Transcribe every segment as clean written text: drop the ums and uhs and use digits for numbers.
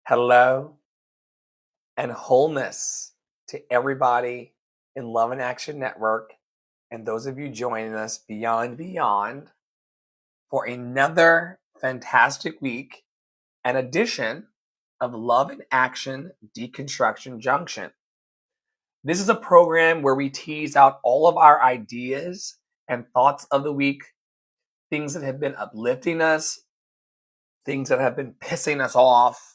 Hello and wholeness to everybody in Love and Action Network and those of you joining us beyond for another fantastic week and edition of Love and Action Deconstruction Junction. This is a program where we tease out all of our ideas and thoughts of the week, things that have been uplifting us, things that have been pissing us off,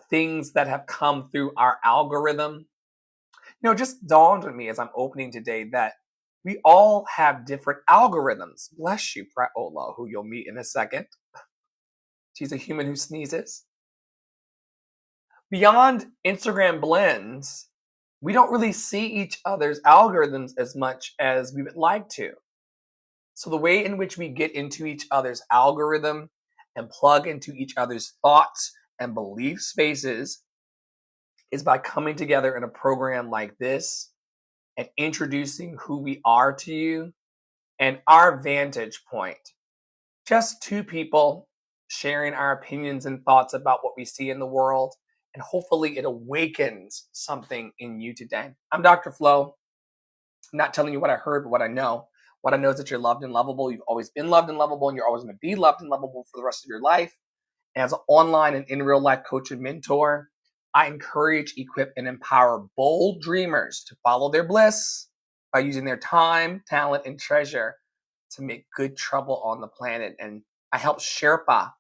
things that have come through our algorithm. Just dawned on me as I'm opening today that we all have different algorithms. Bless you, Praola, who you'll meet in a second. She's a human who sneezes. Beyond Instagram blends, we don't really see each other's algorithms as much as we would like to. So the way in which we get into each other's algorithm and plug into each other's thoughts and belief spaces is by coming together in a program like this and introducing who we are to you and our vantage point. Just two people sharing our opinions and thoughts about what we see in the world, and hopefully it awakens something in you today. I'm Dr. Flo. I'm not telling you what I heard, but what I know. What I know is that you're loved and lovable. You've always been loved and lovable, and you're always going to be loved and lovable for the rest of your life. As an online and in real life coach and mentor, I encourage, equip, and empower bold dreamers to follow their bliss by using their time, talent, and treasure to make good trouble on the planet. And I help Sherpa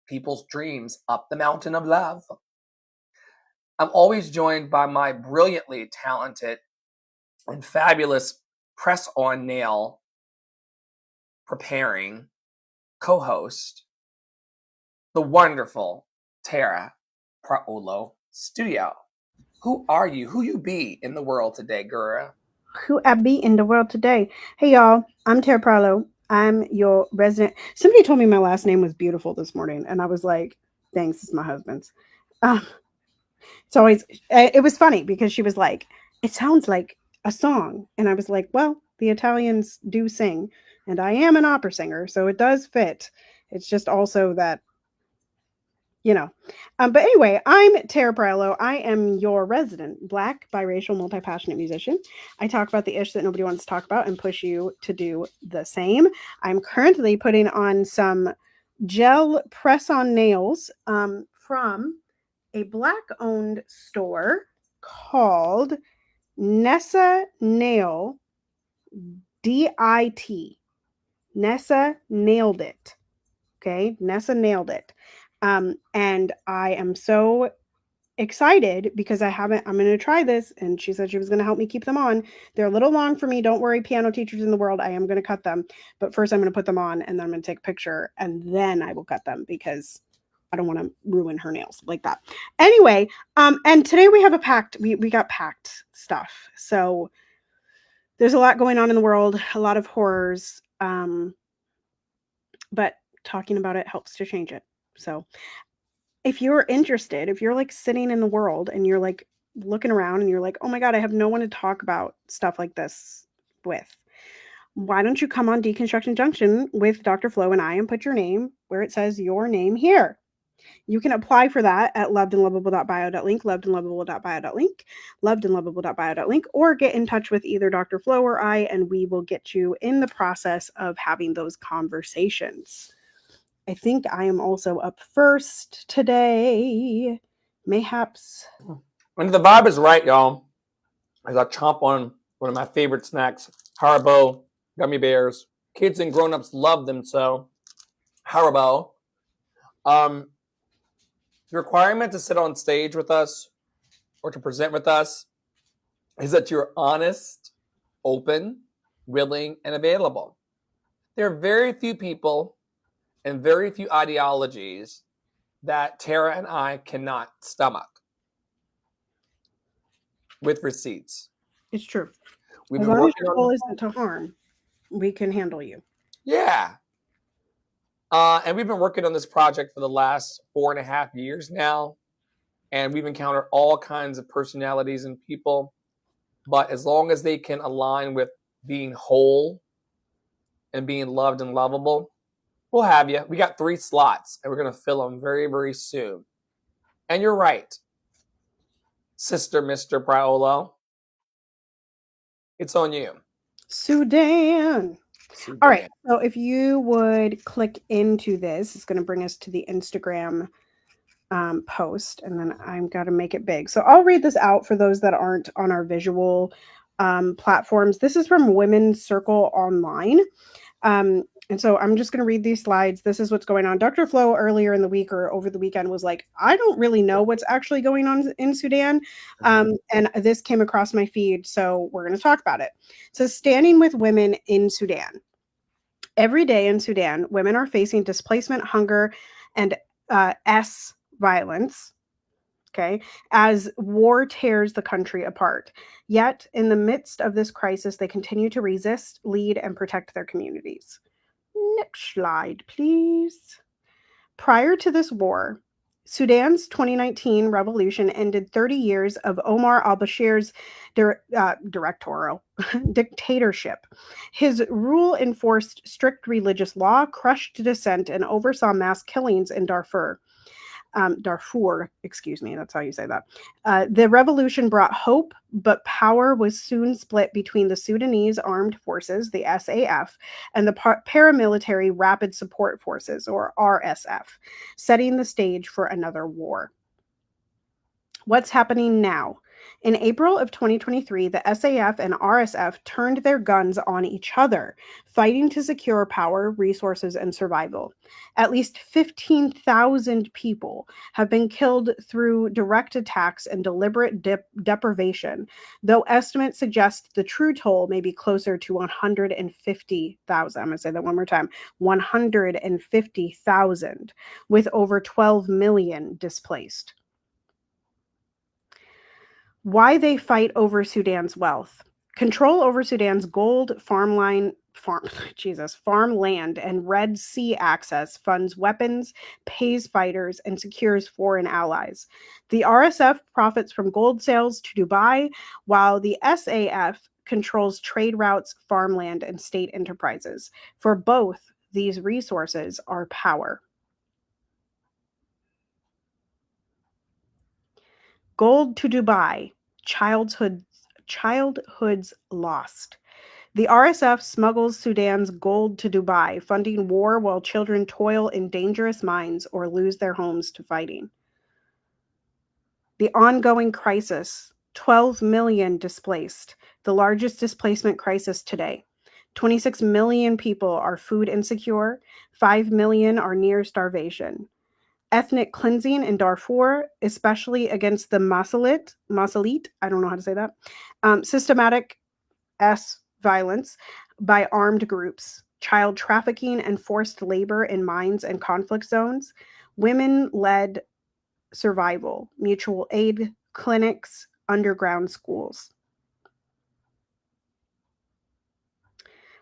people's dreams up the mountain of love. I'm always joined by my brilliantly talented and fabulous press-on nail preparing co-host, the wonderful Tara Praolo Studio. Who are you? Who you be in the world today, girl? Who I be in the world today? Hey, y'all. I'm Tara Pralo. I'm your resident. Somebody told me my last name was beautiful this morning, and I was like, thanks, it's my husband's. Um, it's always, it was funny because she was like, it sounds like a song. And I was like, well, the Italians do sing, and I am an opera singer, so it does fit. It's just also that you know. But anyway, I'm Tara Parello. I am your resident Black, biracial, multi-passionate musician. I talk about the ish that nobody wants to talk about and push you to do the same. I'm currently putting on some gel press-on nails from a Black-owned store called Nessa Nail DIT. Nessa nailed it. Okay, Nessa nailed it. And I am so excited because I'm going to try this. And she said she was going to help me keep them on. They're a little long for me. Don't worry, piano teachers in the world. I am going to cut them. But first, I'm going to put them on and then I'm going to take a picture and then I will cut them because I don't want to ruin her nails like that. Anyway, and today we have we got packed stuff. So there's a lot going on in the world, a lot of horrors. But talking about it helps to change it. So if you're interested, if you're like sitting in the world and you're like looking around and you're like, oh my God, I have no one to talk about stuff like this with, why don't you come on Deconstruction Junction with Dr. Flo and I and put your name where it says your name here? You can apply for that at lovedandlovable.bio.link, lovedandlovable.bio.link, lovedandlovable.bio.link, or get in touch with either Dr. Flo or I, and we will get you in the process of having those conversations. I think I am also up first today. Mayhaps. And the vibe is right, y'all. As I chomp on one of my favorite snacks, Haribo gummy bears. Kids and grown-ups love them, so Haribo. The requirement to sit on stage with us or to present with us is that you're honest, open, willing, and available. There are very few people and very few ideologies that Tara and I cannot stomach with receipts. It's true. We've As been long as working your on goal isn't to harm, we can handle you. Yeah. And we've been working on this project for the last 4.5 years now. And we've encountered all kinds of personalities and people. But as long as they can align with being whole and being loved and lovable, we'll have you. We got 3 slots and we're going to fill them very, very soon. And you're right, Sister Mr. Paolo. It's on you. Sudan. All right. Sudan. So if you would click into this, it's going to bring us to the Instagram post, and then I'm got to make it big. So I'll read this out for those that aren't on our visual platforms. This is from Women's Circle Online. And so I'm just going to read these slides. This is what's going on. Dr. Flo earlier in the week or over the weekend was like, I don't really know what's actually going on in Sudan. And this came across my feed. So we're going to talk about it. So standing with women in Sudan. Every day in Sudan, women are facing displacement, hunger, and violence. Okay, as war tears the country apart. Yet, in the midst of this crisis, they continue to resist, lead, and protect their communities. Next slide, please. Prior to this war, Sudan's 2019 revolution ended 30 years of Omar al-Bashir's directorial dictatorship. His rule enforced strict religious law, crushed dissent, and oversaw mass killings in Darfur, excuse me, that's how you say that. The revolution brought hope, but power was soon split between the Sudanese Armed Forces, the SAF, and the paramilitary Rapid Support Forces, or RSF, setting the stage for another war. What's happening now? In April of 2023, the SAF and RSF turned their guns on each other, fighting to secure power, resources, and survival. At least 15,000 people have been killed through direct attacks and deliberate deprivation, though estimates suggest the true toll may be closer to 150,000. I'm going to say that one more time, 150,000, with over 12 million displaced. Why they fight over Sudan's wealth. Control over Sudan's gold, farmland, and Red Sea access funds weapons, pays fighters, and secures foreign allies. The RSF profits from gold sales to Dubai, while the SAF controls trade routes, farmland, and state enterprises. For both, these resources are power. Gold to Dubai, childhood's lost. The RSF smuggles Sudan's gold to Dubai, funding war while children toil in dangerous mines or lose their homes to fighting. The ongoing crisis, 12 million displaced, the largest displacement crisis today. 26 million people are food insecure, 5 million are near starvation. Ethnic cleansing in Darfur, especially against the Masalit, I don't know how to say that, systematic violence by armed groups, child trafficking and forced labor in mines and conflict zones, women-led survival, mutual aid clinics, underground schools.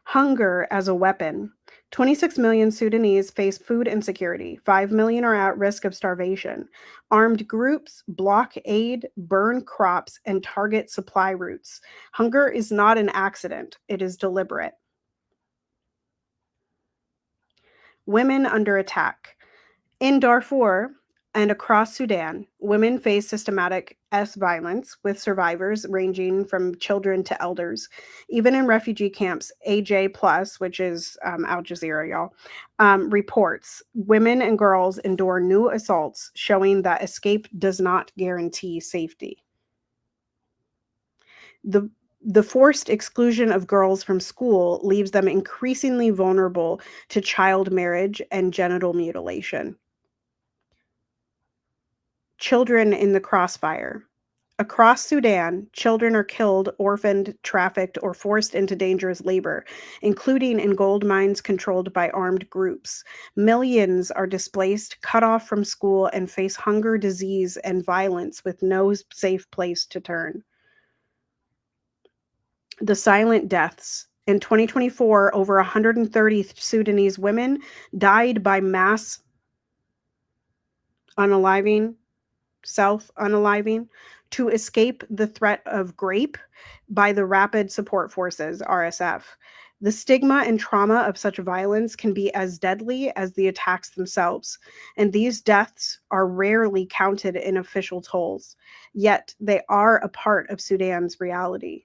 Hunger as a weapon. 26 million Sudanese face food insecurity. 5 million are at risk of starvation. Armed groups block aid, burn crops, and target supply routes. Hunger is not an accident. It is deliberate. Women under attack. In Darfur and across Sudan, women face systematic violence, with survivors ranging from children to elders. Even in refugee camps, AJ Plus, which is Al Jazeera, y'all, reports women and girls endure new assaults, showing that escape does not guarantee safety. The forced exclusion of girls from school leaves them increasingly vulnerable to child marriage and genital mutilation. Children in the crossfire. Across Sudan, children are killed, orphaned, trafficked, or forced into dangerous labor, including in gold mines controlled by armed groups. Millions are displaced, cut off from school, and face hunger, disease, and violence with no safe place to turn. The silent deaths. In 2024, over 130 Sudanese women died by mass unaliving, self-unaliving, to escape the threat of rape by the Rapid Support Forces, RSF. The stigma and trauma of such violence can be as deadly as the attacks themselves, and these deaths are rarely counted in official tolls, yet they are a part of Sudan's reality.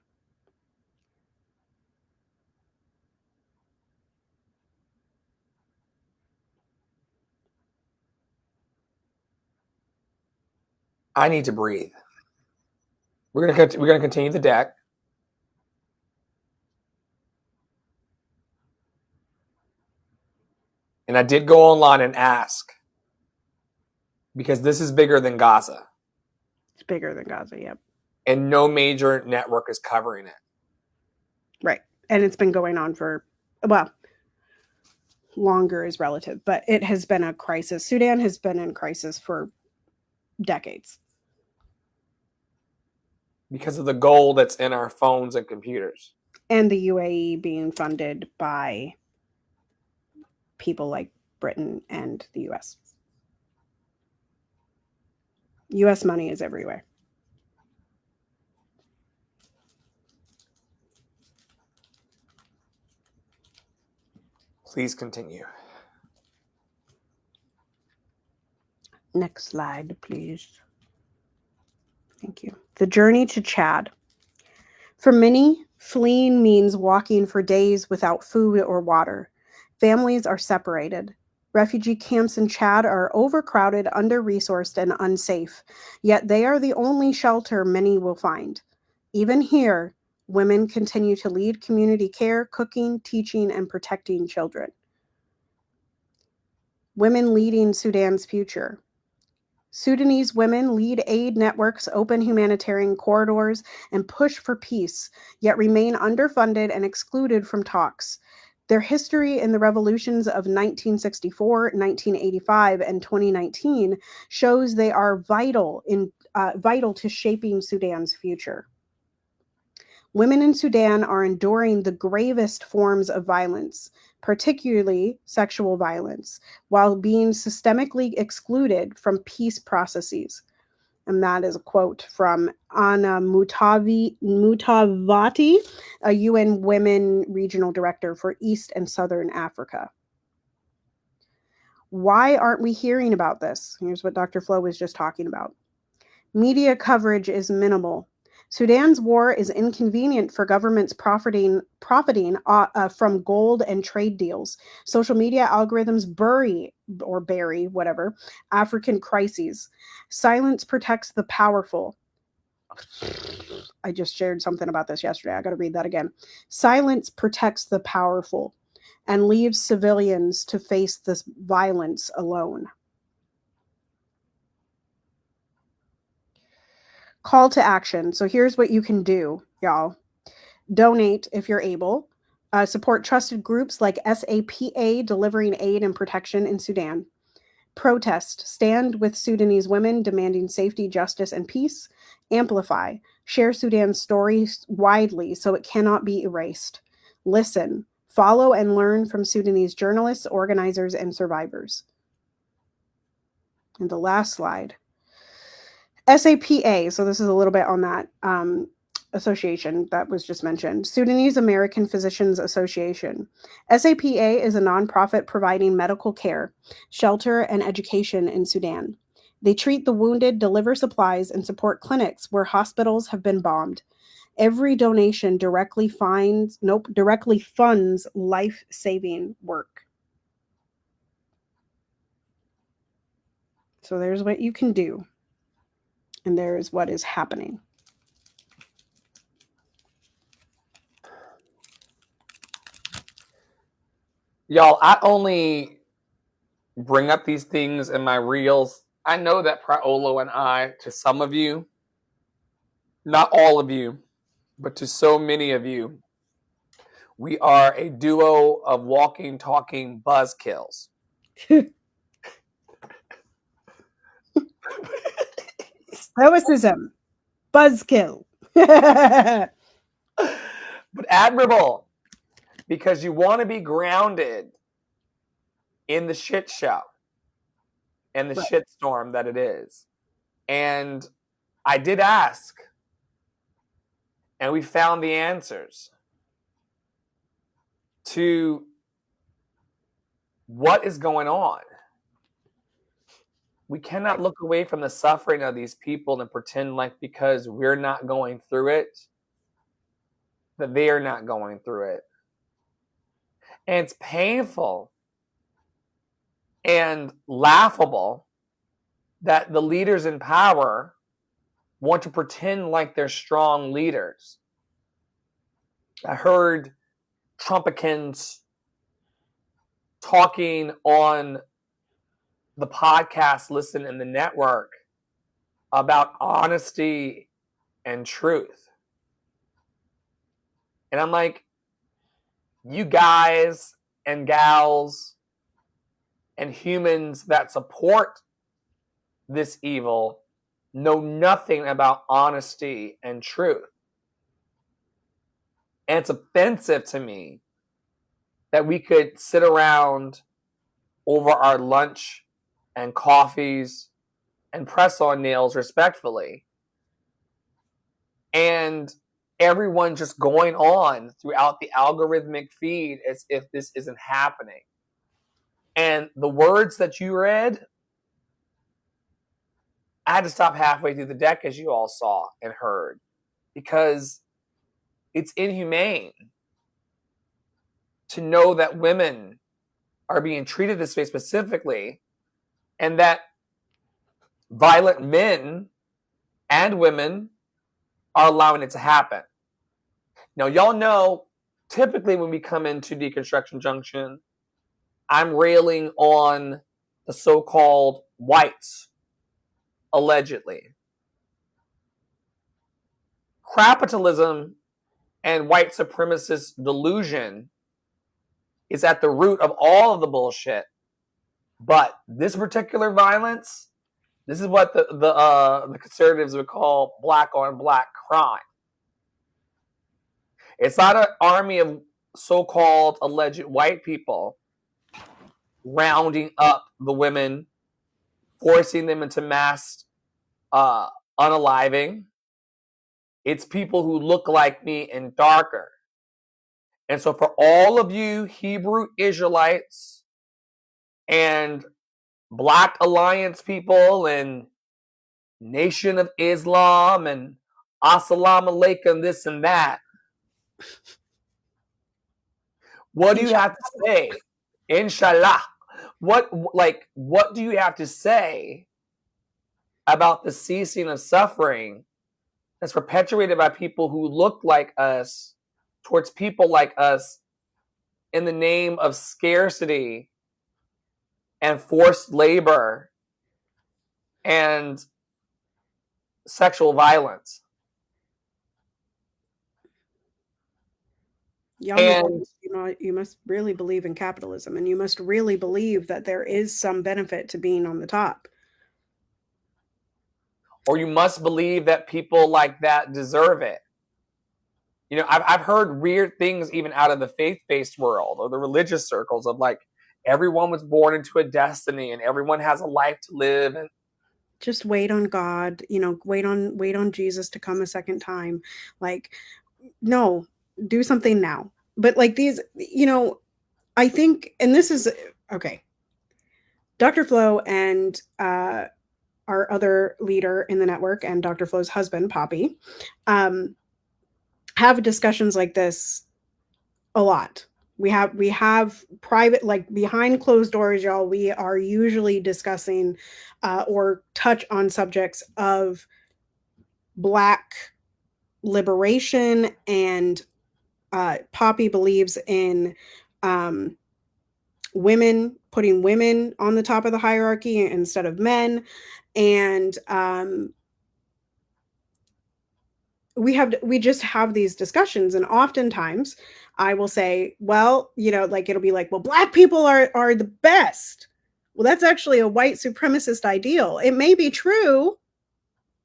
I need to breathe. We're gonna continue the deck. And I did go online and ask, because this is bigger than Gaza. It's bigger than Gaza, yep. And no major network is covering it. Right. And it's been going on for, well, longer is relative, but it has been a crisis. Sudan has been in crisis for decades. Because of the gold that's in our phones and computers. And the UAE being funded by people like Britain and the US. US money is everywhere. Please continue. Next slide, please. Thank you. The journey to Chad. For many, fleeing means walking for days without food or water. Families are separated. Refugee camps in Chad are overcrowded, under-resourced, and unsafe, yet they are the only shelter many will find. Even here, women continue to lead community care, cooking, teaching, and protecting children. Women leading Sudan's future. Sudanese women lead aid networks, open humanitarian corridors, and push for peace, yet remain underfunded and excluded from talks. Their history in the revolutions of 1964, 1985, and 2019 shows they are vital to shaping Sudan's future. Women in Sudan are enduring the gravest forms of violence, particularly sexual violence, while being systemically excluded from peace processes. And that is a quote from Anna Mutavati, a UN Women Regional Director for East and Southern Africa. Why aren't we hearing about this? Here's what Dr. Flo was just talking about. Media coverage is minimal. Sudan's war is inconvenient for governments profiting from gold and trade deals. Social media algorithms bury African crises. Silence protects the powerful. I just shared something about this yesterday. I got to read that again. Silence protects the powerful and leaves civilians to face this violence alone. Call to action. So here's what you can do, y'all. Donate if you're able. Support trusted groups like SAPA delivering aid and protection in Sudan. Protest. Stand with Sudanese women demanding safety, justice, and peace. Amplify. Share Sudan's stories widely so it cannot be erased. Listen. Follow and learn from Sudanese journalists, organizers, and survivors. And the last slide. SAPA, so this is a little bit on that association that was just mentioned. Sudanese American Physicians Association. SAPA is a nonprofit providing medical care, shelter, and education in Sudan. They treat the wounded, deliver supplies, and support clinics where hospitals have been bombed. Every donation directly funds life-saving work. So there's what you can do. And there is what is happening. Y'all, I only bring up these things in my reels. I know that Praolo and I, to some of you, not all of you, but to so many of you, we are a duo of walking, talking buzzkills. Stoicism. Buzzkill. But admirable, because you want to be grounded in the shit show and the shit storm that it is. And I did ask, and we found the answers. to what is going on. We cannot look away from the suffering of these people and pretend like because we're not going through it, that they are not going through it. And it's painful and laughable that the leaders in power want to pretend like they're strong leaders. I heard Trumpicans talking on the podcast Listen in the Network about honesty and truth. And I'm like, you guys and gals and humans that support this evil know nothing about honesty and truth. And it's offensive to me that we could sit around over our lunch and coffees and press on nails respectfully, and everyone just going on throughout the algorithmic feed as if this isn't happening. And the words that you read, I had to stop halfway through the deck, as you all saw and heard, because it's inhumane to know that women are being treated this way specifically, and that violent men and women are allowing it to happen. Now, y'all know, typically when we come into Deconstruction Junction, I'm railing on the so-called whites, allegedly. Capitalism and white supremacist delusion is at the root of all of the bullshit. But this particular violence, this is what the conservatives would call black on black crime. It's not an army of so-called alleged white people rounding up the women, forcing them into mass unaliving. It's people who look like me and darker. And so for all of you Hebrew Israelites and Black Alliance people and Nation of Islam and Assalamu alaikum, this and that, what do you have to say? Inshallah. What do you have to say about the ceasing of suffering that's perpetuated by people who look like us towards people like us in the name of scarcity and forced labor and sexual violence? You must really believe in capitalism, and you must really believe that there is some benefit to being on the top. Or you must believe that people like that deserve it. You know, I've heard weird things even out of the faith-based world or the religious circles of like, everyone was born into a destiny and everyone has a life to live, and just wait on God, wait on Jesus to come a second time. Like, no, do something now. But like these, I think, and this is okay. Dr. Flo and our other leader in the network and Dr. Flo's husband, Poppy, have discussions like this a lot. We have private, like behind closed doors, y'all. We are usually discussing or touch on subjects of Black liberation, and Poppy believes in women, putting women on the top of the hierarchy instead of men. And we just have these discussions, and oftentimes I will say, well, like it'll be like, well, Black people are the best. Well, that's actually a white supremacist ideal. It may be true,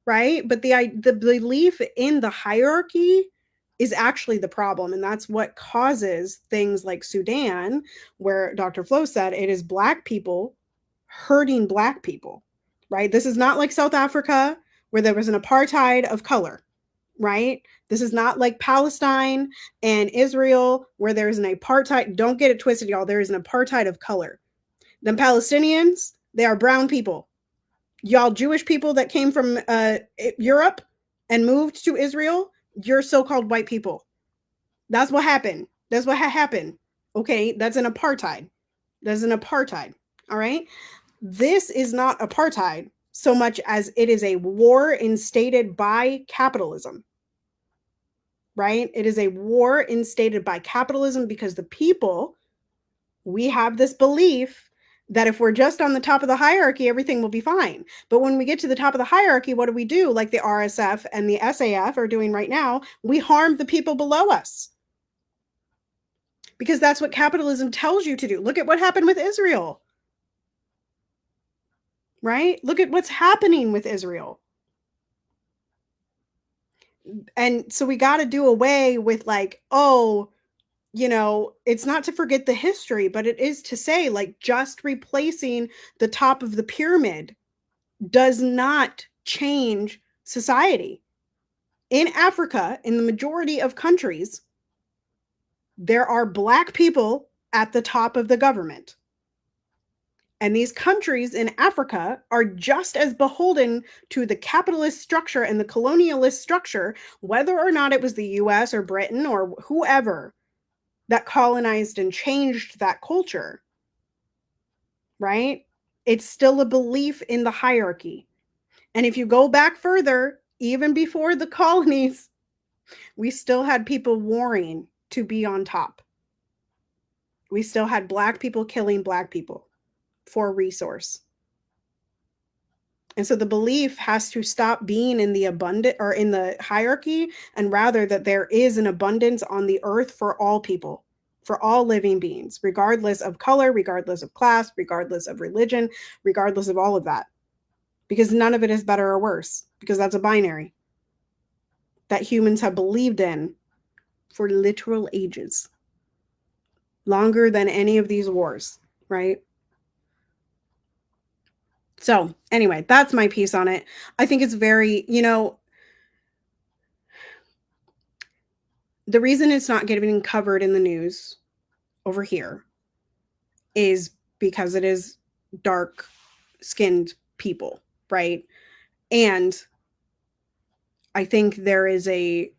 right? But the belief in the hierarchy is actually the problem, and that's what causes things like Sudan, where Dr. Flo said it is Black people hurting Black people, right? This is not like South Africa, where there was an apartheid of color. right? This is not like Palestine and Israel where there is an apartheid. Don't get it twisted, y'all. There is an apartheid of color. The Palestinians, they are brown people. Y'all Jewish people that came from Europe and moved to Israel, you're so-called white people. That's what happened. That's what happened. Okay, that's an apartheid. That's an apartheid. All right. This is not apartheid so much as it is a war instated by capitalism. Right? It is a war instated by capitalism because the people, we have this belief that if we're just on the top of the hierarchy, everything will be fine. But when we get to the top of the hierarchy, what do? Like the RSF and the SAF are doing right now, we harm the people below us. Because that's what capitalism tells you to do. Look at what happened with Israel. Right? Look at what's happening with Israel. And so we got to do away with like, oh, it's not to forget the history, but it is to say like just replacing the top of the pyramid does not change society. In Africa, in the majority of countries, there are Black people at the top of the government. And these countries in Africa are just as beholden to the capitalist structure and the colonialist structure, whether or not it was the US or Britain or whoever that colonized and changed that culture. Right? It's still a belief in the hierarchy. And if you go back further, even before the colonies, we still had people warring to be on top. We still had Black people killing Black people for resource. And so the belief has to stop being in the abundant or in the hierarchy, and rather that there is an abundance on the earth for all people, for all living beings, regardless of color, regardless of class, regardless of religion, regardless of all of that. Because none of it is better or worse, because that's a binary that humans have believed in for literal ages, longer than any of these wars, right? So anyway, that's my piece on it. I think it's very, the reason it's not getting covered in the news over here is because it is dark skinned people, right? And I think there is a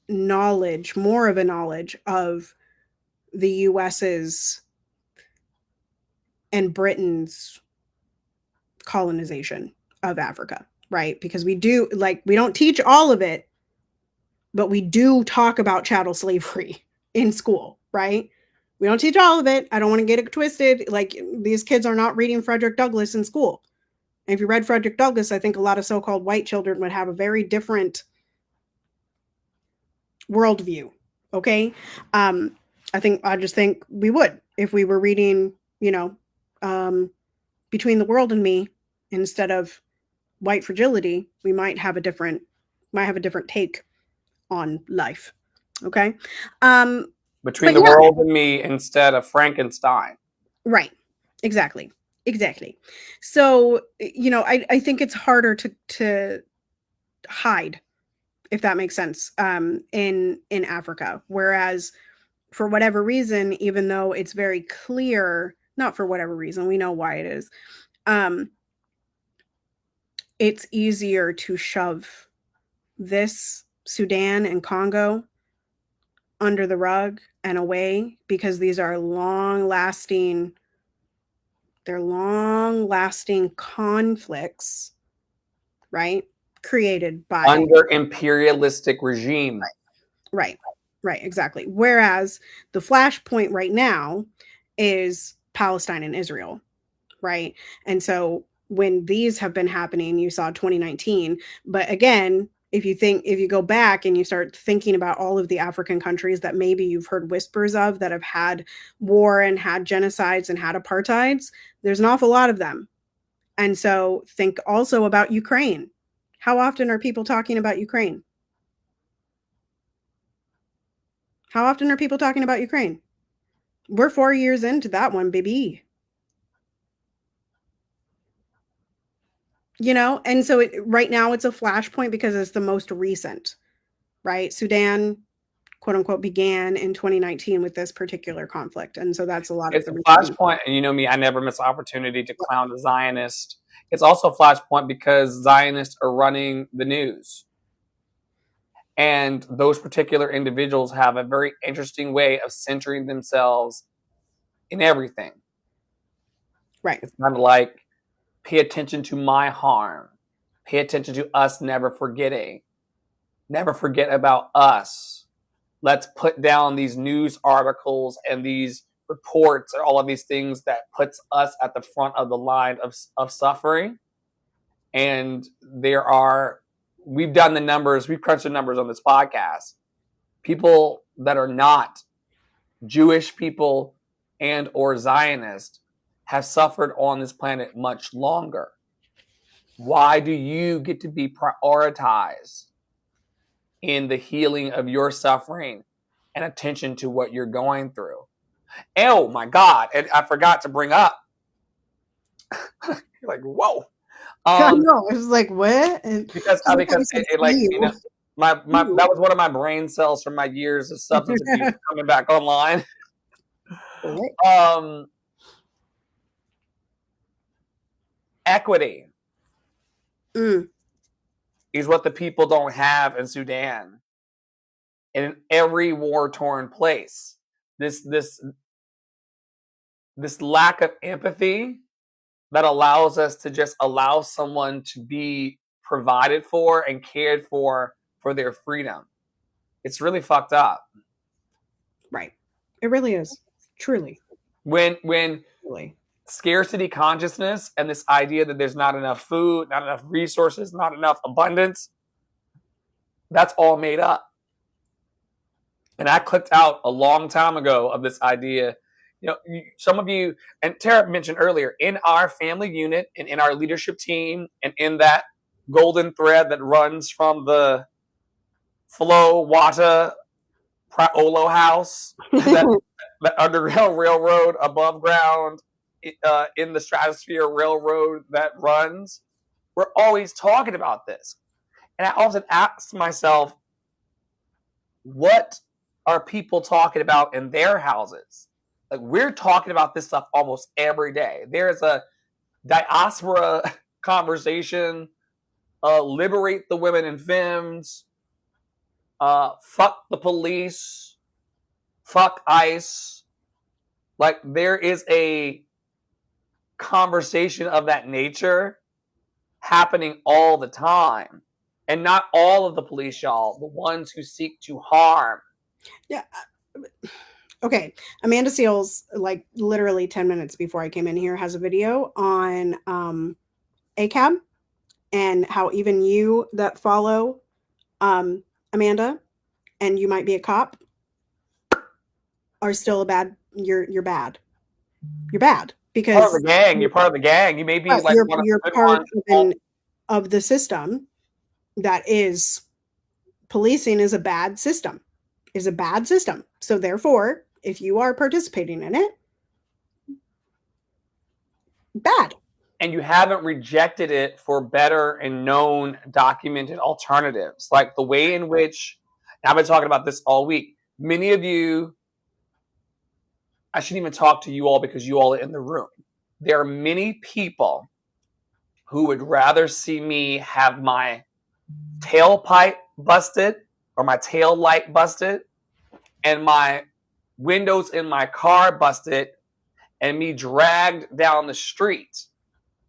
knowledge, more of a knowledge of the US's and Britain's colonization of Africa, right? Because we don't teach all of it, but we do talk about chattel slavery in school, right? We don't teach all of it. I don't want to get it twisted. Like, these kids are not reading Frederick Douglass in school. And if you read Frederick Douglass, I think a lot of so-called white children would have a very different worldview. Okay. I just think we would if we were reading, Between the World and Me instead of White Fragility, we might have a different take on life. Okay. Between the World and Me instead of Frankenstein. Right. Exactly. So, I think it's harder to hide, if that makes sense, in Africa. Whereas for whatever reason, even though it's very clear, not for whatever reason, we know why it is, it's easier to shove this Sudan and Congo under the rug and away because these are long-lasting conflicts, right? Created by under imperialistic regime. Right, exactly. Whereas the flashpoint right now is Palestine and Israel, right? And so when these have been happening, you saw 2019, but again, if you go back and you start thinking about all of the African countries that maybe you've heard whispers of that have had war and had genocides and had apartheids, there's an awful lot of them. And so think also about Ukraine. How often are people talking about Ukraine? How often are people talking about Ukraine? We're 4 years into that one, baby. And so right now it's a flashpoint because it's the most recent. right? Sudan, quote unquote, began in 2019 with this particular conflict. And so that's a lot of It's the a reason. flashpoint, and you know me, I never miss an opportunity to clown the Zionist. It's also a flashpoint because Zionists are running the news. And those particular individuals have a very interesting way of centering themselves in everything. Right. It's kind of like, pay attention to my harm. Pay attention to us never forgetting. Never forget about us. Let's put down these news articles and these reports and all of these things that puts us at the front of the line of suffering. And we've done the numbers, we've crunched the numbers on this podcast. People that are not Jewish people and or Zionist have suffered on this planet much longer. Why do you get to be prioritized in the healing of your suffering and attention to what you're going through? Oh my God. And I forgot to bring up, you're like, whoa. I know. It was like, what? And Because it like, you know, that was one of my brain cells from my years of substance abuse coming back online. Equity is what the people don't have in Sudan. And in every war-torn place, this lack of empathy that allows us to just allow someone to be provided for and cared for their freedom. It's really fucked up. Right. It really is. Truly. When Really. Scarcity consciousness and this idea that there's not enough food, not enough resources, not enough abundance, that's all made up. And I clicked out a long time ago of this idea. You know, some of you, and Tara mentioned earlier, in our family unit and in our leadership team and in that golden thread that runs from the Flo Wata Praolo house, that underground railroad above ground, in the stratosphere railroad that runs, we're always talking about this. And I often ask myself, what are people talking about in their houses? Like, we're talking about this stuff almost every day. There's a diaspora conversation, liberate the women and femmes, fuck the police, fuck ICE. Like, there is a conversation of that nature happening all the time. And not all of the police, y'all, the ones who seek to harm. Yeah. Okay. Amanda Seals, like literally 10 minutes before I came in here, has a video on ACAB and how even you that follow Amanda, and you might be a cop, are still you're bad. You're bad because part of the gang. You're part of the gang. You may be like you're one of the good part ones. of the system that is policing is a bad system. So therefore, if you are participating in it, bad. And you haven't rejected it for better and known documented alternatives. Like the way in which, I've been talking about this all week. Many of you, I shouldn't even talk to you all because you all are in the room. There are many people who would rather see me have my tailpipe busted or my tail light busted and my windows in my car busted and me dragged down the street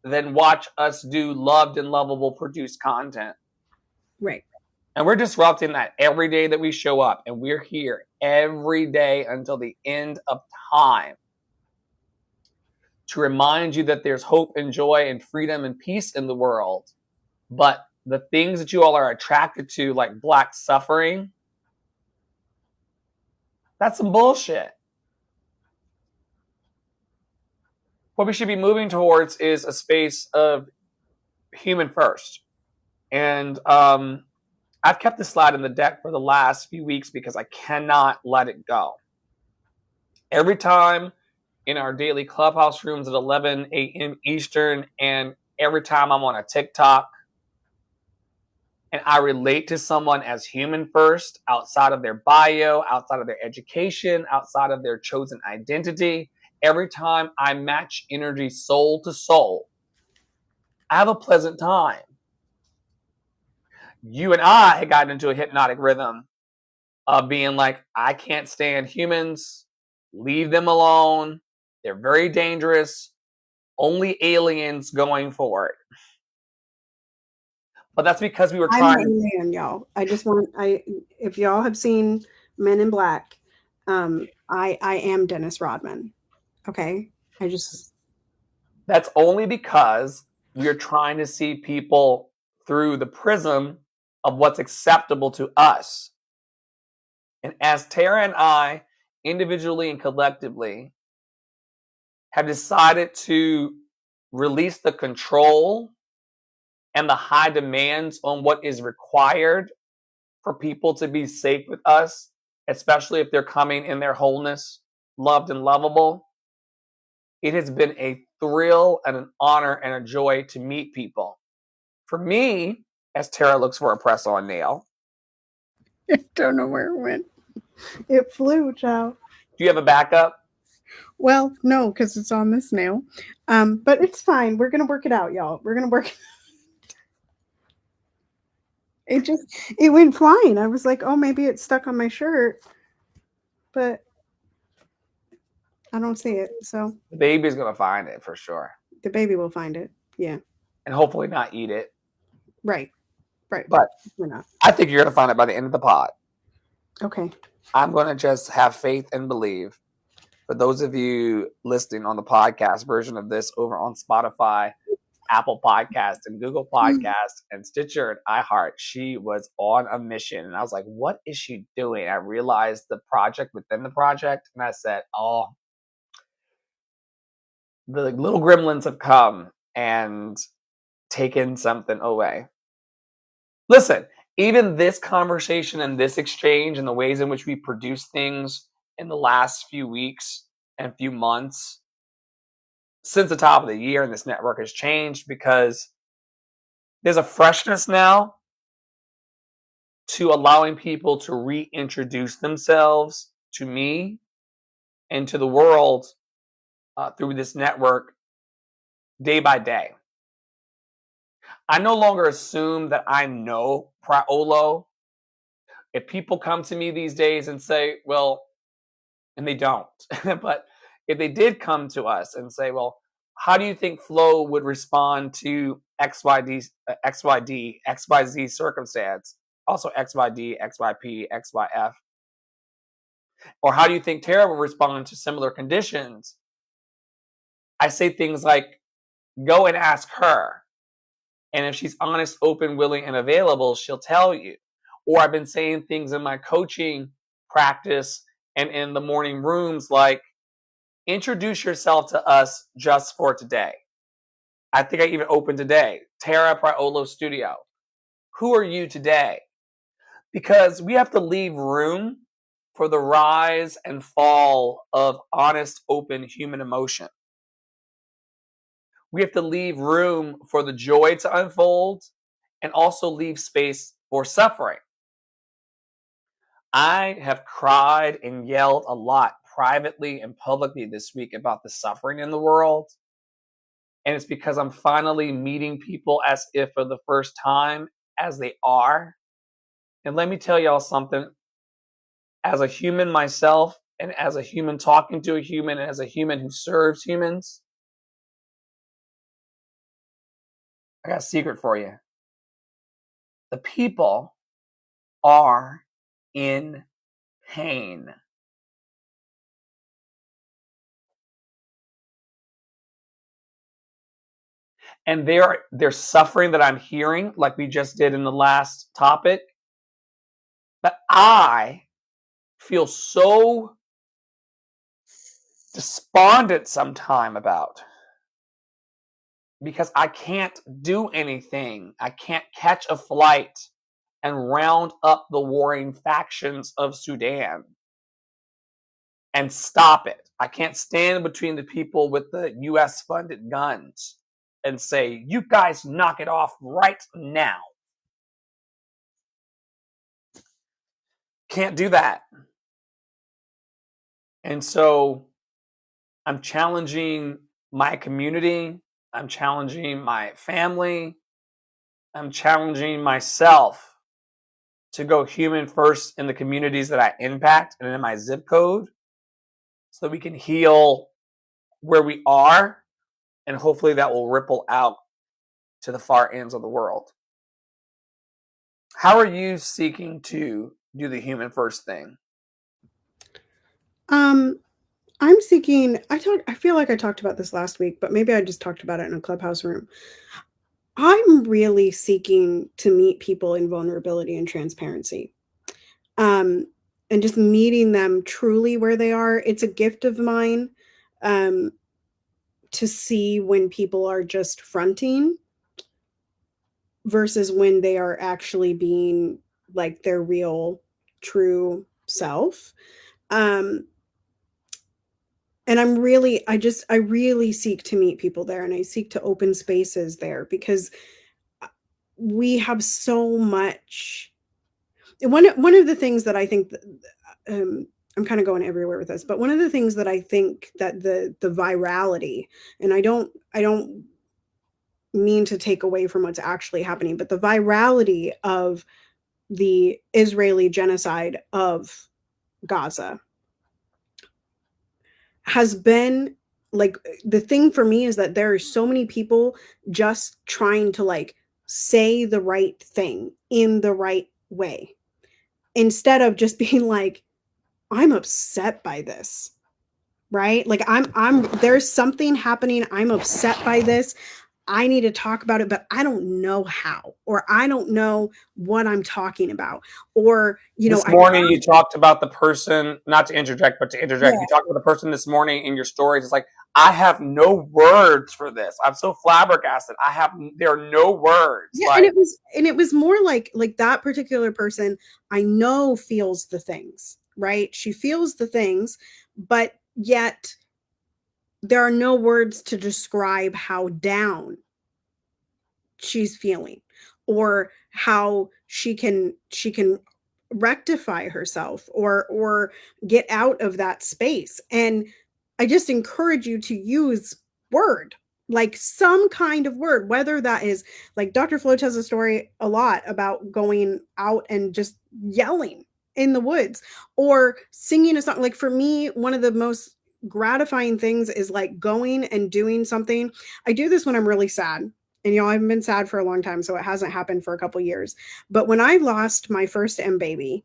than watch us do loved and lovable produced content. Right. And we're disrupting that every day that we show up, and we're here every day until the end of time to remind you that there's hope and joy and freedom and peace in the world. But the things that you all are attracted to, like Black suffering, that's some bullshit. What we should be moving towards is a space of human first. And I've kept this slide in the deck for the last few weeks because I cannot let it go. Every time in our daily clubhouse rooms at 11 a.m. Eastern, and every time I'm on a TikTok, and I relate to someone as human first, outside of their bio, outside of their education, outside of their chosen identity, every time I match energy soul to soul, I have a pleasant time. You and I had gotten into a hypnotic rhythm of being like, I can't stand humans, leave them alone. They're very dangerous. Only aliens going forward. But that's because we were I'm an trying. alien, y'all. If y'all have seen Men in Black, I am Dennis Rodman. Okay. That's only because we're trying to see people through the prism of what's acceptable to us. And as Tara and I, individually and collectively, have decided to release the control and the high demands on what is required for people to be safe with us, especially if they're coming in their wholeness, loved and lovable, it has been a thrill and an honor and a joy to meet people. For me, as Tara looks for a press on nail, I don't know where it went. It flew, child. do you have a backup? Well, no, because it's on this nail. But it's fine. We're gonna work it out, y'all. We're gonna work. It went flying. I was like, oh, maybe it's stuck on my shirt, but I don't see it. So The baby's going to find it for sure. the baby will find it. Yeah. And hopefully not eat it. Right. But we're not. I think you're going to find it by the end of the pod. Okay. I'm going to just have faith and believe. For those of you listening on the podcast version of this over on Spotify, Apple Podcast, and Google Podcast, and Stitcher and iHeart, she was on a mission. And I was like, what is she doing? I realized the project within the project. And I said, oh, the little gremlins have come and taken something away. Listen, even this conversation and this exchange and the ways in which we produce things in the last few weeks and few months since the top of the year in this network has changed because there's a freshness now to allowing people to reintroduce themselves to me and to the world through this network day by day. I no longer assume that I know Praolo. If people come to me these days and say, well, and they don't, but if they did come to us and say, well, how do you think Flo would respond to XYZ circumstance? Also XYD, XYP, XYF. Or how do you think Tara would respond to similar conditions? I say things like, go and ask her. And if she's honest, open, willing, and available, she'll tell you. Or I've been saying things in my coaching practice and in the morning rooms like, introduce yourself to us just for today. I think I even opened today, Tara Praolo Studio. Who are you today? Because we have to leave room for the rise and fall of honest, open human emotion. We have to leave room for the joy to unfold and also leave space for suffering. I have cried and yelled a lot privately and publicly this week about the suffering in the world. And it's because I'm finally meeting people as if for the first time as they are. And let me tell y'all something. As a human myself, and as a human talking to a human, and as a human who serves humans, I got a secret for you. The people are in pain. And they're suffering that I'm hearing, like we just did in the last topic, that I feel so despondent sometime about. Because I can't do anything. I can't catch a flight and round up the warring factions of Sudan and stop it. I can't stand between the people with the US funded guns and say, you guys knock it off right now. Can't do that. And so I'm challenging my community. I'm challenging my family. I'm challenging myself to go human first in the communities that I impact and in my zip code so that we can heal where we are, and hopefully that will ripple out to the far ends of the world. How are you seeking to do the human first thing? I'm seeking, I feel like I talked about this last week, but maybe I just talked about it in a clubhouse room. I'm really seeking to meet people in vulnerability and transparency. Um, and just meeting them truly where they are. It's a gift of mine, um, to see when people are just fronting versus when they are actually being like their real, true self. Um, and I really seek to meet people there, and I seek to open spaces there because we have so much. One of the things that I think that, I'm kind of going everywhere with this, but one of the things that I think that the virality, and I don't mean to take away from what's actually happening, but the virality of the Israeli genocide of Gaza has been like, the thing for me is that there are so many people just trying to like say the right thing in the right way instead of just being like, I'm upset by this, right? Like there's something happening. I'm upset by this. I need to talk about it, but I don't know how, or I don't know what I'm talking about. Or, This I morning, you talked about the person, not to interject, but to interject. yeah, You talked about the person this morning in your stories. It's like, I have no words for this. I'm so flabbergasted. There are no words. yeah, Like, and it was more like that particular person I know feels the things, right? She feels the things, but yet there are no words to describe how down she's feeling, or how she can rectify herself, or get out of that space. And I just encourage you to use word, like some kind of word, whether that is like Dr. Flo tells a story a lot about going out and just yelling in the woods or singing a song. Like for me, one of the most gratifying things is like going and doing something. I do this when I'm really sad, and I haven't been sad for a long time, so it hasn't happened for a couple years. But when I lost my first M baby,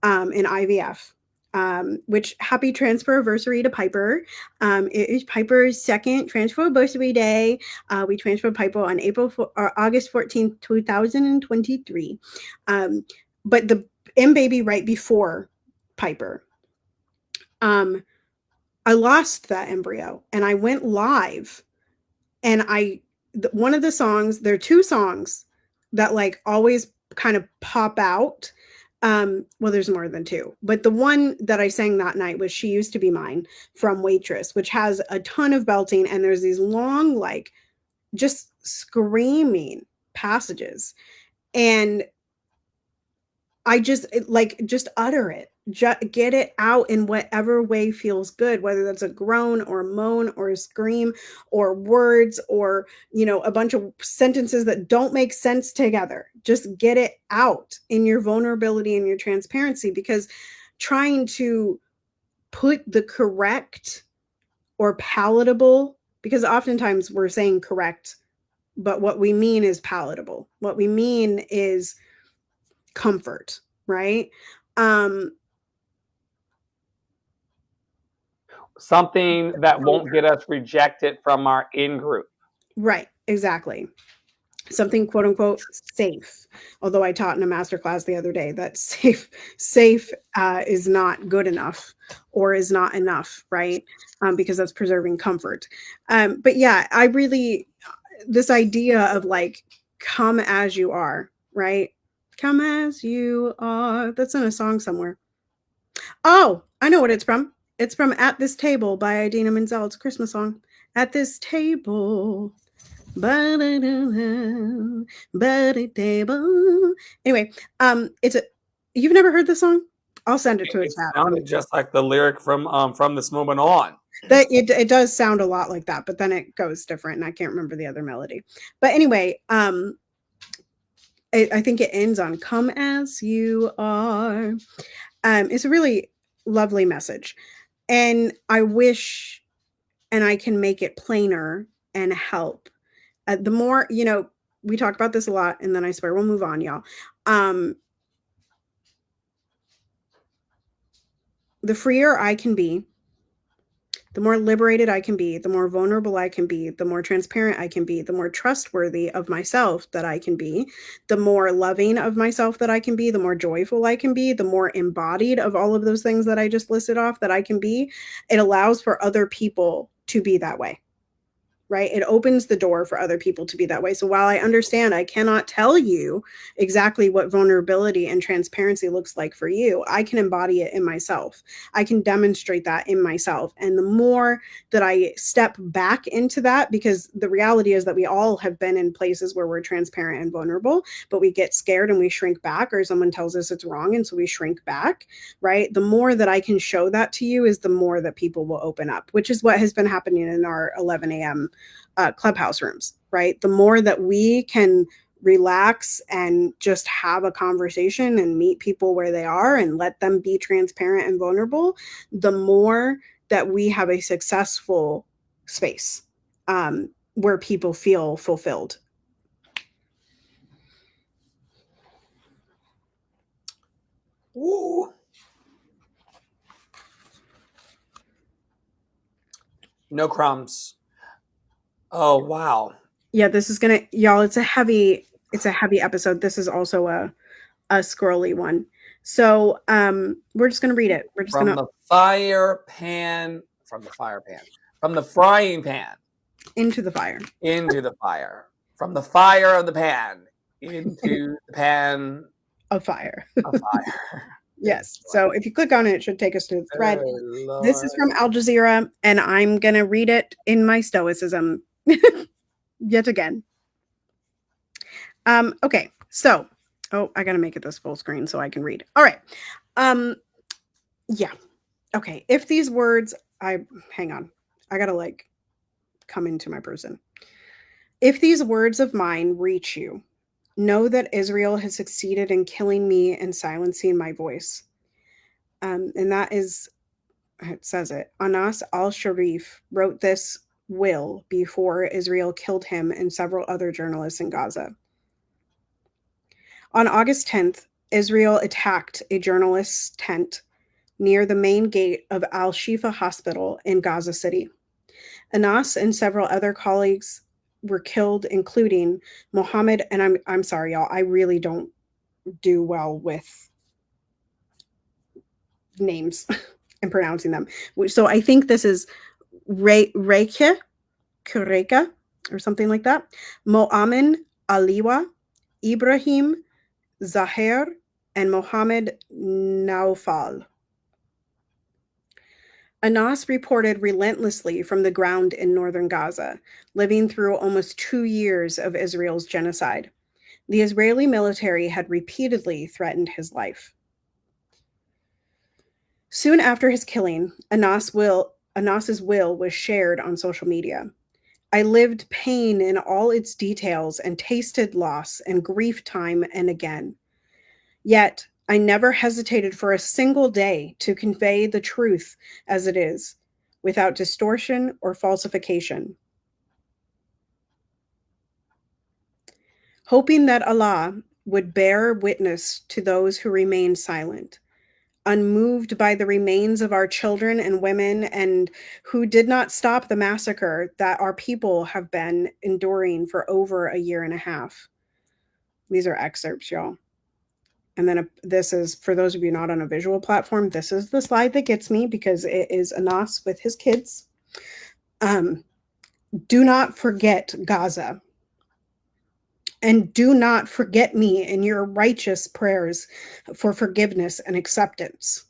in IVF, which happy transfer anniversary to Piper. It is Piper's second transfer anniversary day. We transferred Piper on August 14th, 2023. But the M baby right before Piper, um, I lost that embryo, and I went live, and one of the songs, there are two songs that like always kind of pop out. Well, there's more than two, but the one that I sang that night was She Used to Be Mine from Waitress, which has a ton of belting, and there's these long, like, just screaming passages. And I just just utter it. Get it out in whatever way feels good, whether that's a groan or a moan or a scream or words or, a bunch of sentences that don't make sense together. Just get it out in your vulnerability and your transparency, because trying to put the correct or palatable, because oftentimes we're saying correct, but what we mean is palatable. What we mean is comfort, right? Um, something that won't get us rejected from our in group. right, exactly. Something quote unquote safe. Although I taught in a master class the other day that safe is not good enough or is not enough, right? Because that's preserving comfort. But yeah, I really, this idea of like, come as you are, right? Come as you are. That's in a song somewhere. Oh, I know what it's from. It's from At This Table by Idina Menzel. It's a Christmas song. At this table. Ba-da-da-da, ba-da-table. Anyway, you've never heard this song? I'll send it to a It chat. sounded just like the lyric from This Moment On. That it does sound a lot like that, but then it goes different, and I can't remember the other melody. But anyway, I think it ends on "Come as you are." It's a really lovely message, and I wish, and I can make it plainer and help. The more, we talk about this a lot, and then I swear we'll move on, y'all. The freer I can be, the more liberated I can be, the more vulnerable I can be, the more transparent I can be, the more trustworthy of myself that I can be, the more loving of myself that I can be, the more joyful I can be, the more embodied of all of those things that I just listed off that I can be. It allows for other people to be that way. Right? It opens the door for other people to be that way. So while I understand I cannot tell you exactly what vulnerability and transparency looks like for you, I can embody it in myself. I can demonstrate that in myself. And the more that I step back into that, because the reality is that we all have been in places where we're transparent and vulnerable, but we get scared and we shrink back, or someone tells us it's wrong, and so we shrink back, right? The more that I can show that to you is the more that people will open up, which is what has been happening in our 11 a.m. Clubhouse rooms, right? The more that we can relax and just have a conversation and meet people where they are and let them be transparent and vulnerable, the more that we have a successful space where people feel fulfilled. Ooh. No crumbs. Oh wow. Yeah, this is gonna, y'all, it's a heavy episode. This is also a scrolly one. So we're just gonna read it. We're just From gonna the fire pan, from the fire pan, from the frying pan into the fire. into the fire, from the fire of the pan into the pan Of fire. of fire. Yes. So if you click on it, it should take us to the thread. Oh, This is Lord. from Al Jazeera, and I'm going to read it in my stoicism yet again. Okay. So, I got to make it this full screen so I can read. All right. Yeah. Okay. If these words, hang on. I got to come into my person. If these words of mine reach you, know that Israel has succeeded in killing me and silencing my voice. And that is, it says it. Anas al Sharif wrote this will before Israel killed him and several other journalists in Gaza. On August 10th, Israel attacked a journalist's tent near the main gate of Al Shifa Hospital in Gaza City. Anas and several other colleagues were killed, including Mohammed. And I'm sorry, y'all. I really don't do well with names and pronouncing them. So I think this is Reike, Kureka, or something like that. Mo'amin Aliwa, Ibrahim Zahir, and Mohammed Naufal. Anas reported relentlessly from the ground in northern Gaza, living through almost 2 years of Israel's genocide. The Israeli military had repeatedly threatened his life. Soon after his killing, Anas's will was shared on social media. I lived pain in all its details and tasted loss and grief time and again. Yet, I never hesitated for a single day to convey the truth as it is, without distortion or falsification. Hoping that Allah would bear witness to those who remain silent, unmoved by the remains of our children and women, and who did not stop the massacre that our people have been enduring for over a year and a half. These are excerpts, y'all. And then this is, for those of you not on a visual platform, this is the slide that gets me because it is Anas with his kids. Do not forget Gaza. And do not forget me in your righteous prayers for forgiveness and acceptance.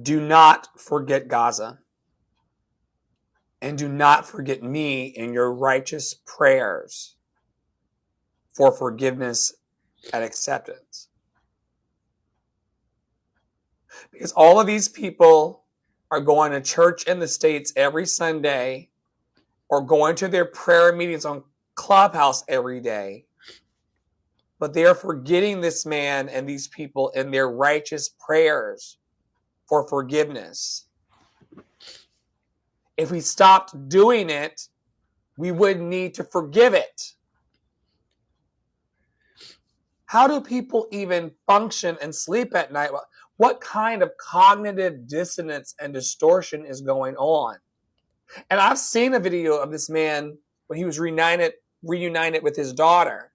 Do not forget Gaza. And do not forget me in your righteous prayers for forgiveness and acceptance. Because all of these people are going to church in the States every Sunday or going to their prayer meetings on Clubhouse every day. But they are forgetting this man and these people in their righteous prayers for forgiveness. If we stopped doing it, we wouldn't need to forgive it. How do people even function and sleep at night? What kind of cognitive dissonance and distortion is going on? And I've seen a video of this man when he was reunited with his daughter.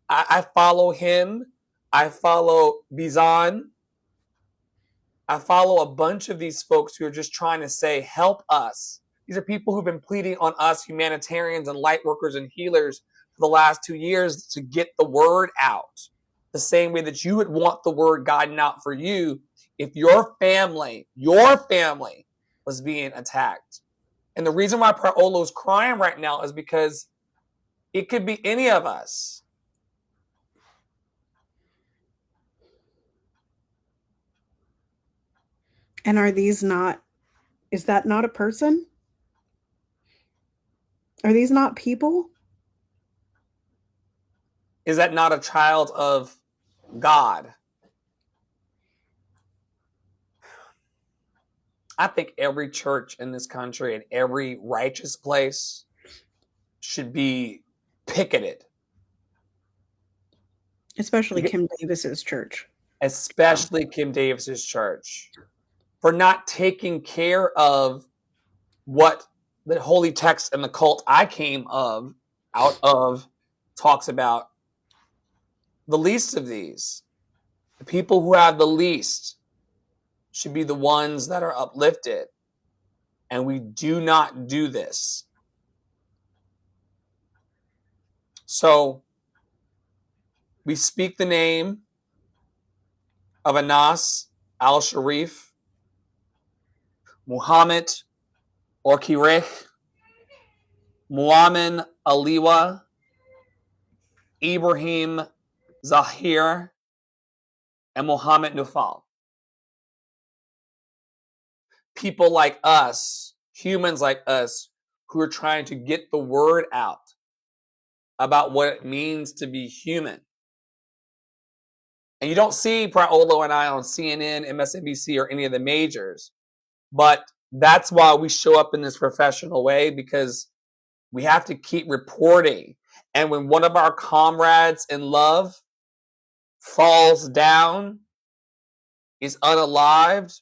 I follow him. I follow Bizan. I follow a bunch of these folks who are just trying to say, help us. These are people who've been pleading on us, humanitarians and light workers and healers, for the last 2 years to get the word out. The same way that you would want the word gotten out for you if your family was being attacked. And the reason why Paolo's crying right now is because it could be any of us. And is that not a person? Are these not people? Is that not a child of God? I think every church in this country and every righteous place should be picketed. Especially Kim Davis's church. Especially Kim Davis's church, for not taking care of what the holy text and the cult I came out of talks about. The least of these, the people who have the least, should be the ones that are uplifted. And we do not do this. So we speak the name of Anas al-Sharif, Muhammad Orkirech, Muamin Aliwa, Ibrahim Zahir, and Muhammad Nufal. People like us, humans like us, who are trying to get the word out about what it means to be human. And you don't see Paolo and I on CNN, MSNBC, or any of the majors. But that's why we show up in this professional way, because we have to keep reporting. And when one of our comrades in love falls down, is unalived,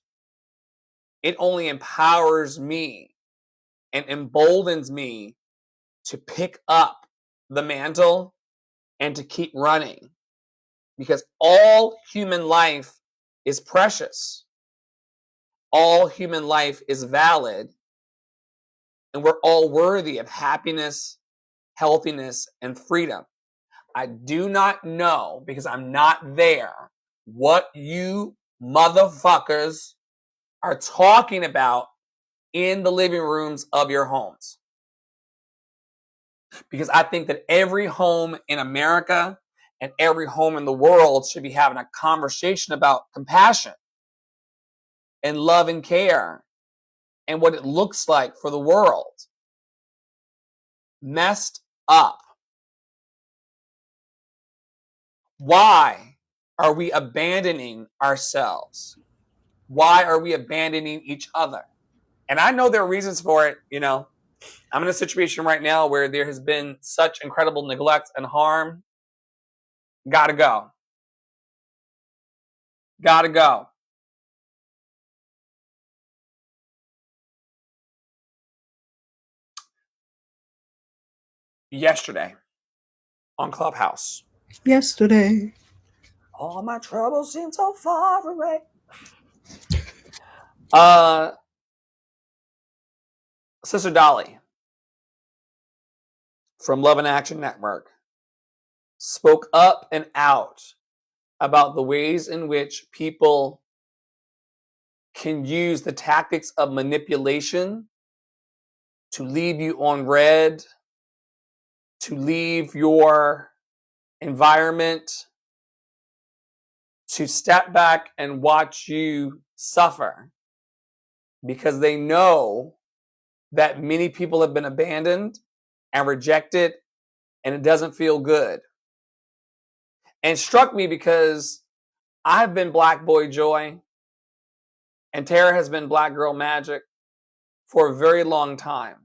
it only empowers me and emboldens me to pick up the mantle and to keep running. Because all human life is precious. All human life is valid. And we're all worthy of happiness, healthiness, and freedom. I do not know, because I'm not there, what you motherfuckers are talking about in the living rooms of your homes. Because I think that every home in America and every home in the world should be having a conversation about compassion and love and care and what it looks like for the world. Messed up. Why are we abandoning ourselves? Why are we abandoning each other? And I know there are reasons for it. You know, I'm in a situation right now where there has been such incredible neglect and harm. Gotta go. Gotta go. Yesterday on Clubhouse. Yesterday. All my troubles seem so far away. Sister Dolly from Love and Action Network spoke up and out about the ways in which people can use the tactics of manipulation to leave you on red, to leave your environment, to step back and watch you suffer, because they know that many people have been abandoned and rejected, and it doesn't feel good. And it struck me because I've been Black Boy Joy and Tara has been Black Girl Magic for a very long time.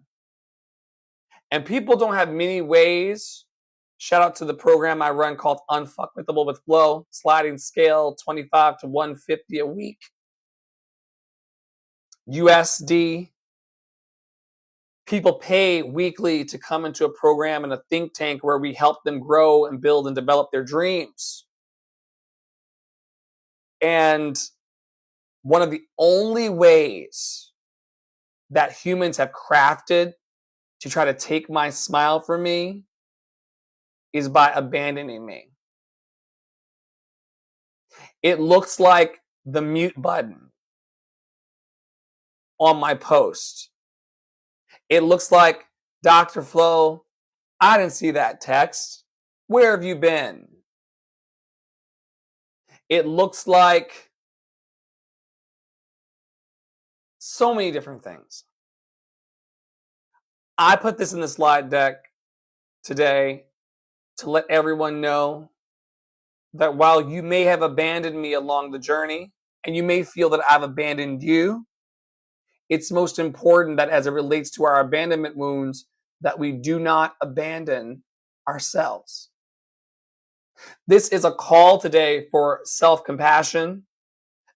And people don't have many ways. Shout out to the program I run called Unfuckable with Flow, sliding scale 25 to 150 a week. USD. People pay weekly to come into a program and a think tank where we help them grow and build and develop their dreams. And one of the only ways that humans have crafted to try to take my smile from me is by abandoning me. It looks like the mute button on my post. It looks like, Dr. Flo, I didn't see that text. Where have you been? It looks like so many different things. I put this in the slide deck today to let everyone know that while you may have abandoned me along the journey, and you may feel that I've abandoned you, it's most important that as it relates to our abandonment wounds, that we do not abandon ourselves. This is a call today for self-compassion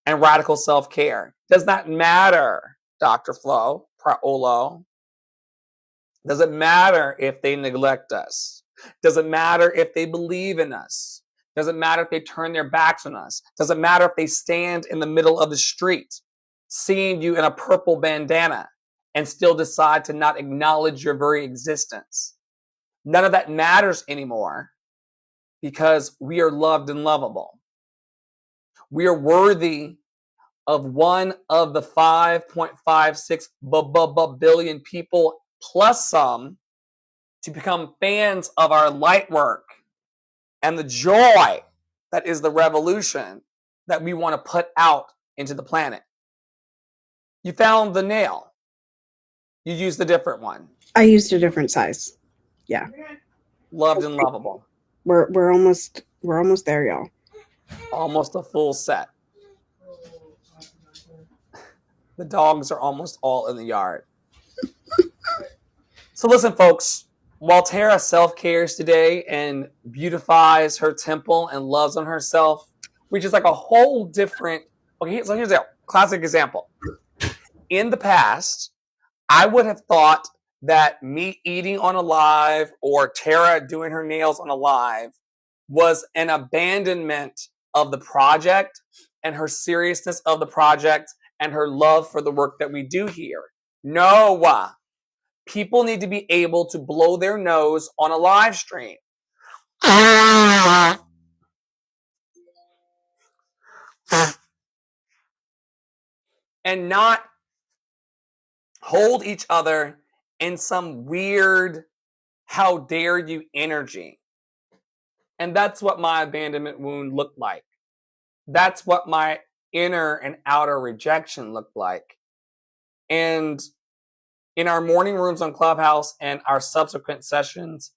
and radical self-care. Does not matter, Dr. Flo, Praolo. Doesn't matter if they neglect us. Doesn't matter if they believe in us. Doesn't matter if they turn their backs on us. Doesn't matter if they stand in the middle of the street, seeing you in a purple bandana, and still decide to not acknowledge your very existence. None of that matters anymore, because we are loved and lovable. We are worthy of one of the 5.56 billion people plus some to become fans of our light work and the joy that is the revolution that we want to put out into the planet. You found the nail. You used a different one. I used a different size. Yeah. Loved and lovable. We're almost there, y'all. Almost a full set. The dogs are almost all in the yard. So listen, folks, while Tara self-cares today and beautifies her temple and loves on herself, which is like a whole different... Okay, so here's a classic example. In the past, I would have thought that me eating on a live or Tara doing her nails on a live was an abandonment of the project and her seriousness of the project and her love for the work that we do here. No. People need to be able to blow their nose on a live stream. And not hold each other in some weird, how dare you energy. And that's what my abandonment wound looked like. That's what my inner and outer rejection looked like. And in our morning rooms on Clubhouse and our subsequent sessions,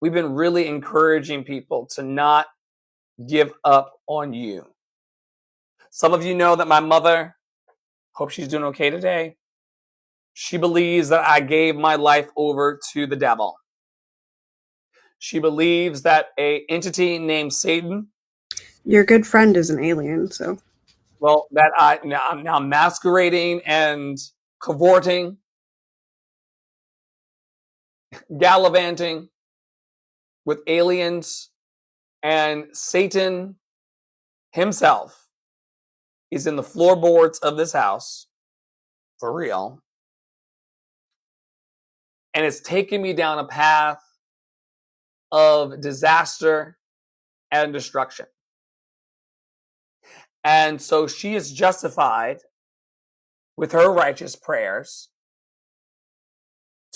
we've been really encouraging people to not give up on you. Some of you know that my mother, hope she's doing okay today, she believes that I gave my life over to the devil. She believes that an entity named Satan... Your good friend is an alien, so... Well, that I'm now masquerading and cavorting, gallivanting with aliens, and Satan himself is in the floorboards of this house, for real, and it's taken me down a path of disaster and destruction. And so she is justified with her righteous prayers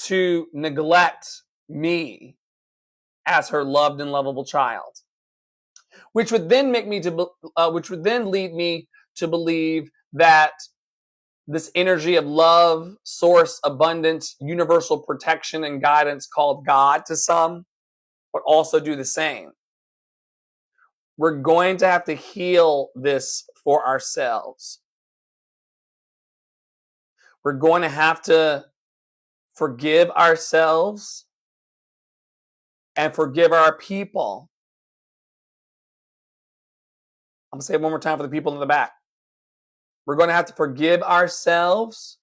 to neglect me as her loved and lovable child, which would then lead me to believe that this energy of love, source, abundance, universal protection, and guidance called God to some would also do the same. We're going to have to heal this for ourselves. We're going to have to forgive ourselves and forgive our people. I'm going to say it one more time for the people in the back. We're going to have to forgive ourselves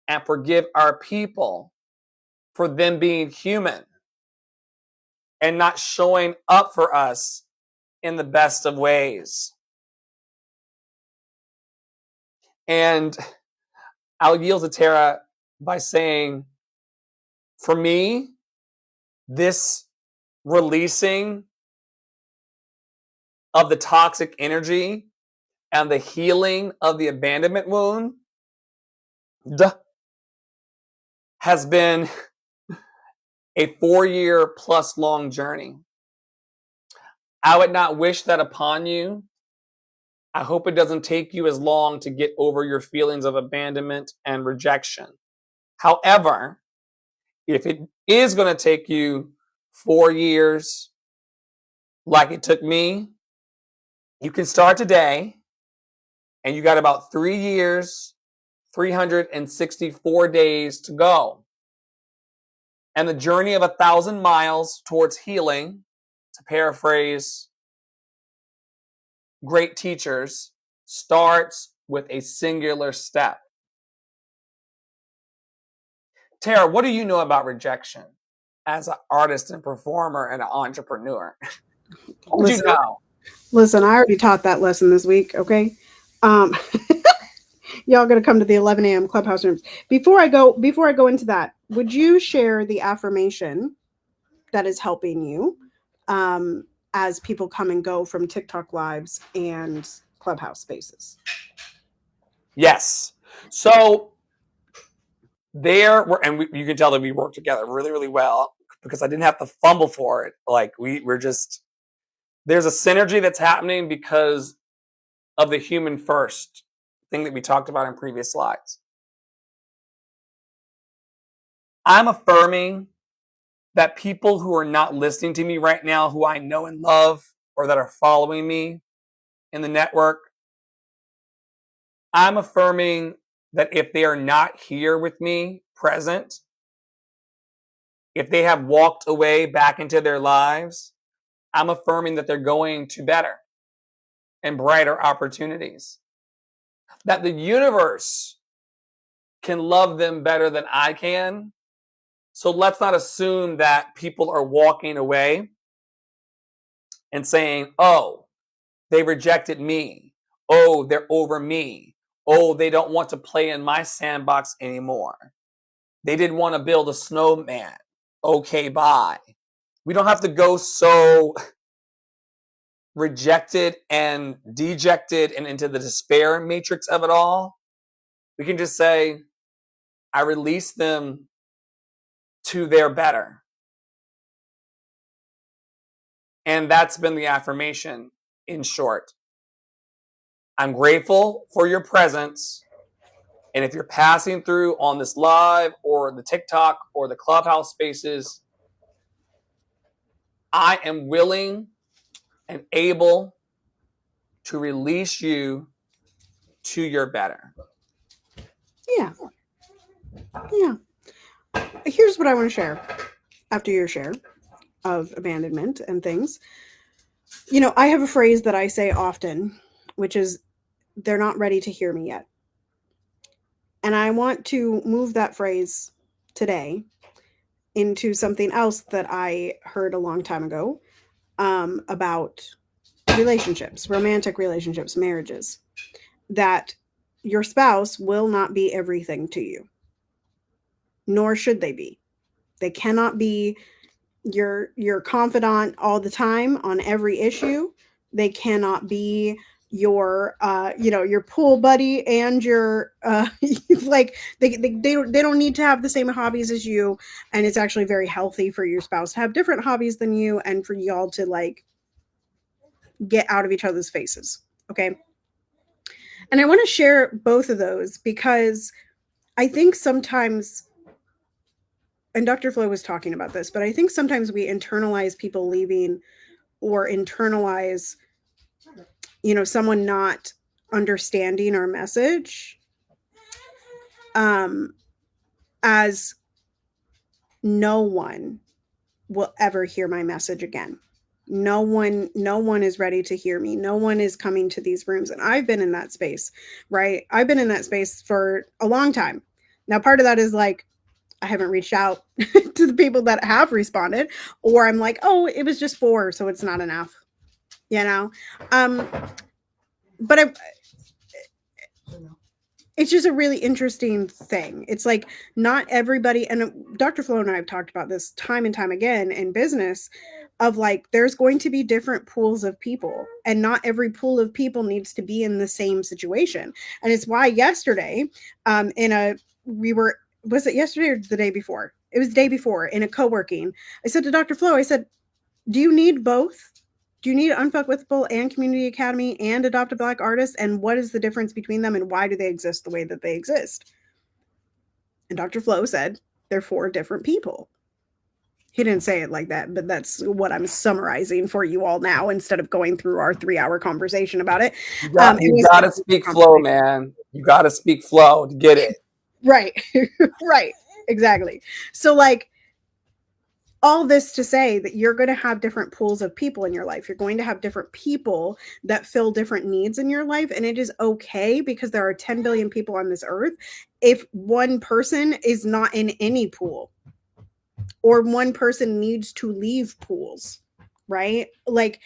and forgive our people for them being human and not showing up for us in the best of ways. And I'll yield to Tara by saying, for me, this releasing of the toxic energy and the healing of the abandonment wound has been a 4-year plus long journey. I would not wish that upon you. I hope it doesn't take you as long to get over your feelings of abandonment and rejection. However, if it is going to take you 4 years, like it took me, you can start today, and you got about 3 years, 364 days to go. And the journey of 1,000 miles towards healing, to paraphrase great teachers, starts with a singular step. Tara, what do you know about rejection as an artist and performer and an entrepreneur? What do you know? Listen, I already taught that lesson this week, okay? Y'all gonna come to the 11 a.m. clubhouse rooms. Before I go into that, would you share the affirmation that is helping you as people come and go from TikTok lives and clubhouse spaces? Yes. So you can tell that we work together really, really well because I didn't have to fumble for it. Like there's a synergy that's happening because of the human first thing that we talked about in previous slides. I'm affirming that people who are not listening to me right now, who I know and love, or that are following me in the network, I'm affirming that if they are not here with me, present, if they have walked away back into their lives, I'm affirming that they're going to better and brighter opportunities. That the universe can love them better than I can. So let's not assume that people are walking away and saying, oh, they rejected me. Oh, they're over me. Oh, they don't want to play in my sandbox anymore. They didn't want to build a snowman. Okay, bye. We don't have to go so rejected and dejected and into the despair matrix of it all. We can just say, I release them to their better. And that's been the affirmation in short. I'm grateful for your presence. And if you're passing through on this live or the TikTok or the clubhouse spaces, I am willing and able to release you to your better. Yeah. Here's what I want to share after your share of abandonment and things. You know, I have a phrase that I say often, which is, they're not ready to hear me yet. And I want to move that phrase today into something else that I heard a long time ago about relationships, romantic relationships, marriages, that your spouse will not be everything to you, nor should they be. They cannot be your confidant all the time on every issue. They cannot be your pool buddy and your like they don't need to have the same hobbies as you, and it's actually very healthy for your spouse to have different hobbies than you and for y'all to like get out of each other's faces. Okay. And I want to share both of those because I think sometimes, and Dr. Flo was talking about this, but I think sometimes we internalize people leaving or internalize, someone not understanding our message as no one will ever hear my message again. No one is ready to hear me. No one is coming to these rooms. And I've been in that space, right? I've been in that space for a long time. Now, part of that is like, I haven't reached out to the people that have responded, or I'm like, oh, it was just 4, so it's not enough, you know? But it's just a really interesting thing. It's like not everybody, and Dr. Flo and I have talked about this time and time again in business, of like there's going to be different pools of people, and not every pool of people needs to be in the same situation. And it's why yesterday, was it yesterday or the day before? It was the day before in a co-working. I said to Dr. Flo, I said, do you need both? Do you need Unfuck Withable and Community Academy and Adopt a Black Artist? And what is the difference between them and why do they exist the way that they exist? And Dr. Flo said they're 4 different people. He didn't say it like that, but that's what I'm summarizing for you all now instead of going through our 3-hour conversation about it. You got to speak flow, man. You got to speak flow to get it. Right. Right. Exactly. So like, all this to say that you're going to have different pools of people in your life. You're going to have different people that fill different needs in your life. And it is okay because there are 10 billion people on this earth. If one person is not in any pool, or one person needs to leave pools, right? Like,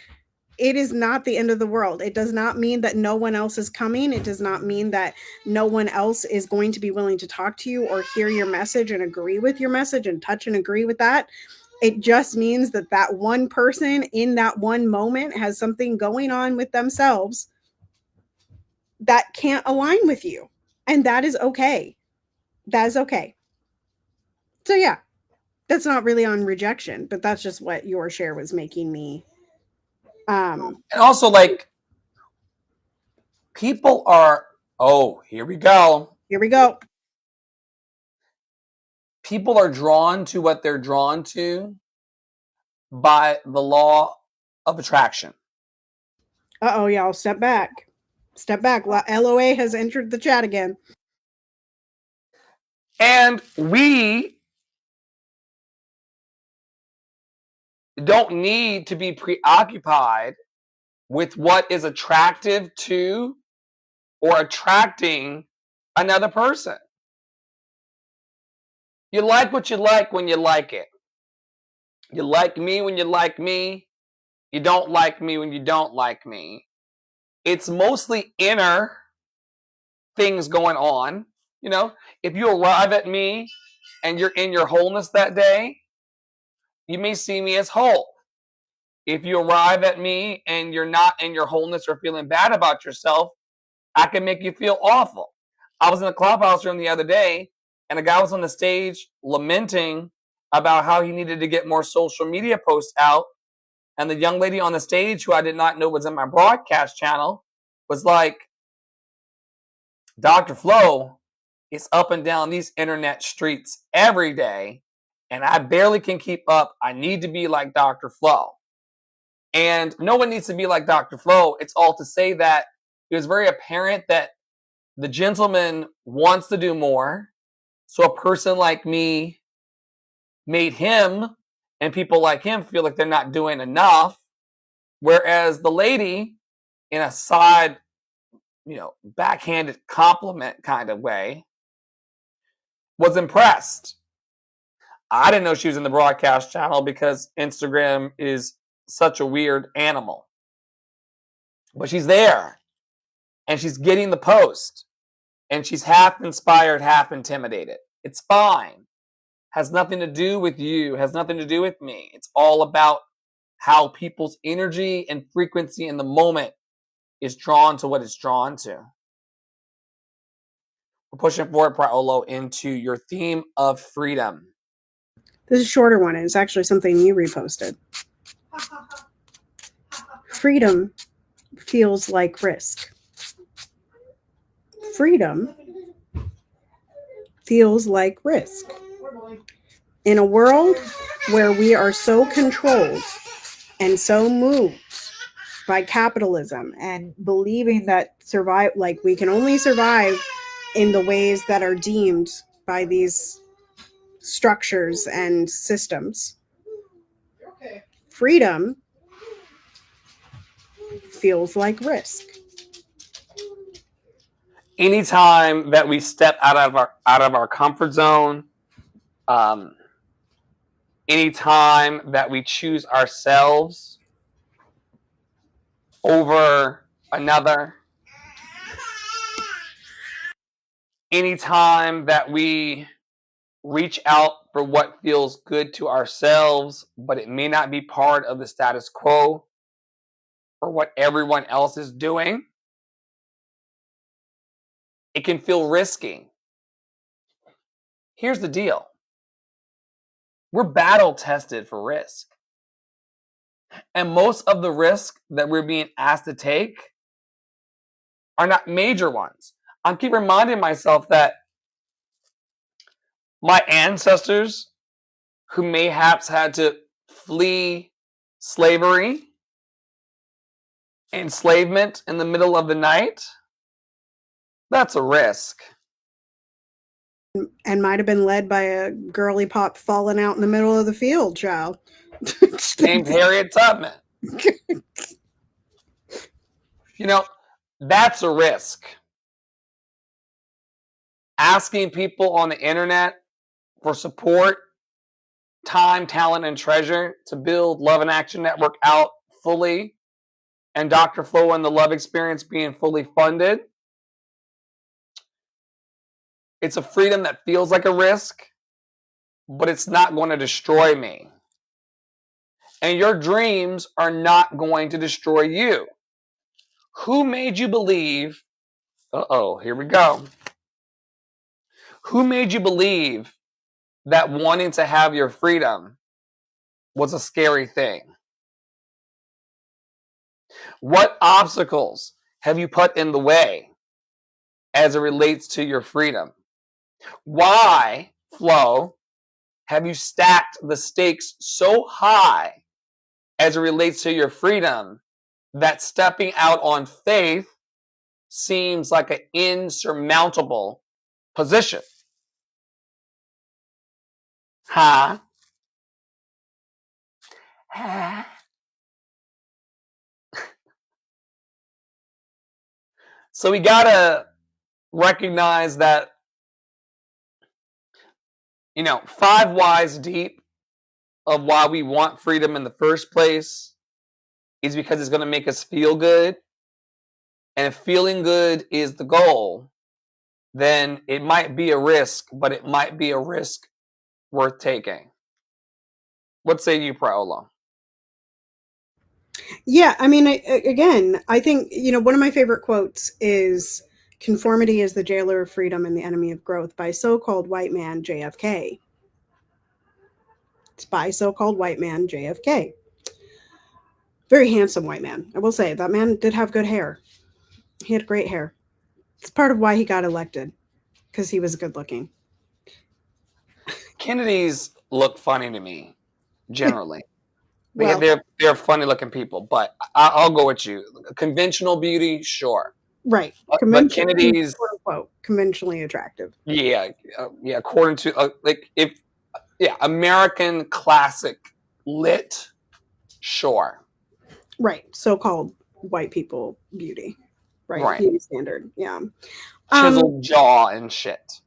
it is not the end of the world. It does not mean that no one else is coming. It does not mean that no one else is going to be willing to talk to you or hear your message and agree with your message and touch and agree with that. It just means that that one person in that one moment has something going on with themselves that can't align with you. And that is okay. That is okay. So yeah, that's not really on rejection, but that's just what your share was making me. And also, like, people are, here we go. Here we go. People are drawn to what they're drawn to by the law of attraction. Uh-oh, y'all, step back. Step back. LOA has entered the chat again. And we don't need to be preoccupied with what is attractive to or attracting another person. You like what you like when you like it. You like me when you like me. You don't like me when you don't like me. It's mostly inner things going on. You know, if you arrive at me and you're in your wholeness that day, you may see me as whole. If you arrive at me and you're not in your wholeness or feeling bad about yourself, I can make you feel awful. I was in a clubhouse room the other day, and a guy was on the stage lamenting about how he needed to get more social media posts out. And the young lady on the stage, who I did not know was in my broadcast channel, was like, Dr. Flo is up and down these internet streets every day, and I barely can keep up. I need to be like Dr. Flo. And no one needs to be like Dr. Flo. It's all to say that it was very apparent that the gentleman wants to do more. So a person like me made him and people like him feel like they're not doing enough. Whereas the lady, in a side, backhanded compliment kind of way, was impressed. I didn't know she was in the broadcast channel because Instagram is such a weird animal. But she's there, and she's getting the post, and she's half inspired, half intimidated. It's fine. Has nothing to do with you, has nothing to do with me. It's all about how people's energy and frequency in the moment is drawn to what it's drawn to. We're pushing forward, Paolo, into your theme of freedom. This is a shorter one, and it's actually something you reposted. Freedom feels like risk. Freedom feels like risk. In a world where we are so controlled and so moved by capitalism and believing that we can only survive in the ways that are deemed by these structures and systems, freedom feels like risk. Anytime that we step out of our comfort zone, anytime that we choose ourselves over another, anytime that we reach out for what feels good to ourselves, but it may not be part of the status quo or what everyone else is doing, it can feel risky. Here's the deal. We're battle tested for risk. And most of the risk that we're being asked to take are not major ones. I keep reminding myself that my ancestors who mayhaps had to flee slavery, enslavement in the middle of the night, that's a risk. And might have been led by a girly pop falling out in the middle of the field, child. Named Harriet Tubman. You know, that's a risk. Asking people on the internet for support, time, talent, and treasure to build Love and Action Network out fully, and Dr. Flo and the Love Experience being fully funded. It's a freedom that feels like a risk, but it's not going to destroy me. And your dreams are not going to destroy you. Who made you believe? Here we go. Who made you believe that wanting to have your freedom was a scary thing? What obstacles have you put in the way as it relates to your freedom? Why, Flo, have you stacked the stakes so high as it relates to your freedom that stepping out on faith seems like an insurmountable position? Huh? So we gotta recognize that, 5 whys deep of why we want freedom in the first place is because it's going to make us feel good. And if feeling good is the goal, then it might be a risk, but it might be a risk worth taking. What say you, Paolo? Yeah, I mean, again, I think, one of my favorite quotes is "Conformity is the jailer of freedom and the enemy of growth" by so-called white man JFK. It's by so-called white man JFK. Very handsome white man. I will say, that man did have good hair. He had great hair. It's part of why he got elected, because he was good looking. Kennedys look funny to me, generally. Well, they're funny looking people, but I'll go with you. Conventional beauty, sure. Right. But Kennedy's, quote unquote, conventionally attractive. Yeah. According to American classic lit, sure. Right. So-called white people beauty. Right. Beauty standard. Yeah. Chiseled jaw and shit.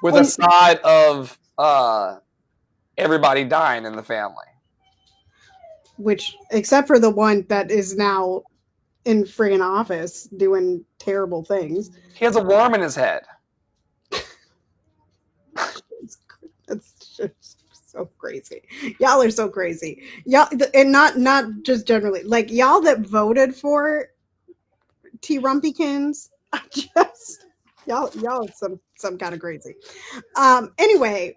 With a side of everybody dying in the family. Which, except for the one that is now in friggin' office doing terrible things. He has a worm in his head. That's just so crazy. Y'all are so crazy. Y'all, and not just generally, like, y'all that voted for Rumpykins. I just y'all some kind of crazy. Anyway,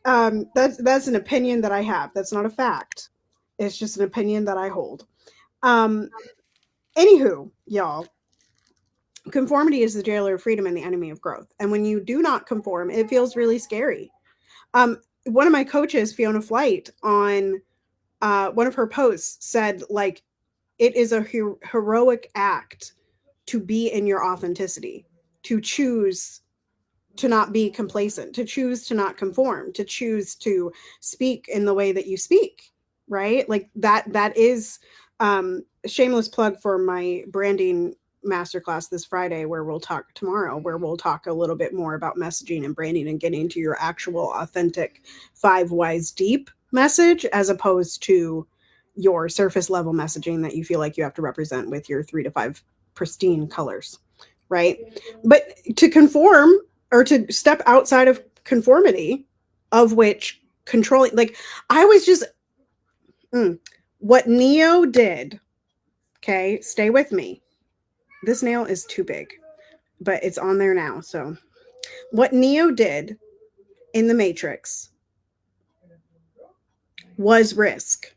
that's an opinion that I have. That's not a fact. It's just an opinion that I hold. Anywho, y'all, conformity is the jailer of freedom and the enemy of growth. And when you do not conform, it feels really scary. One of my coaches, Fiona Flight, on one of her posts said, like, it is a heroic act to be in your authenticity, to choose to not be complacent, to choose to not conform, to choose to speak in the way that you speak, right? Like that is a shameless plug for my branding masterclass this Friday, where we'll talk a little bit more about messaging and branding and getting to your actual authentic 5 whys deep message, as opposed to your surface level messaging that you feel like you have to represent with your 3 to 5 pristine colors, right? But to conform, or to step outside of conformity, of which controlling, like, I was just what Neo did. Okay, stay with me. This nail is too big, but it's on there now. So what Neo did in the Matrix was risk,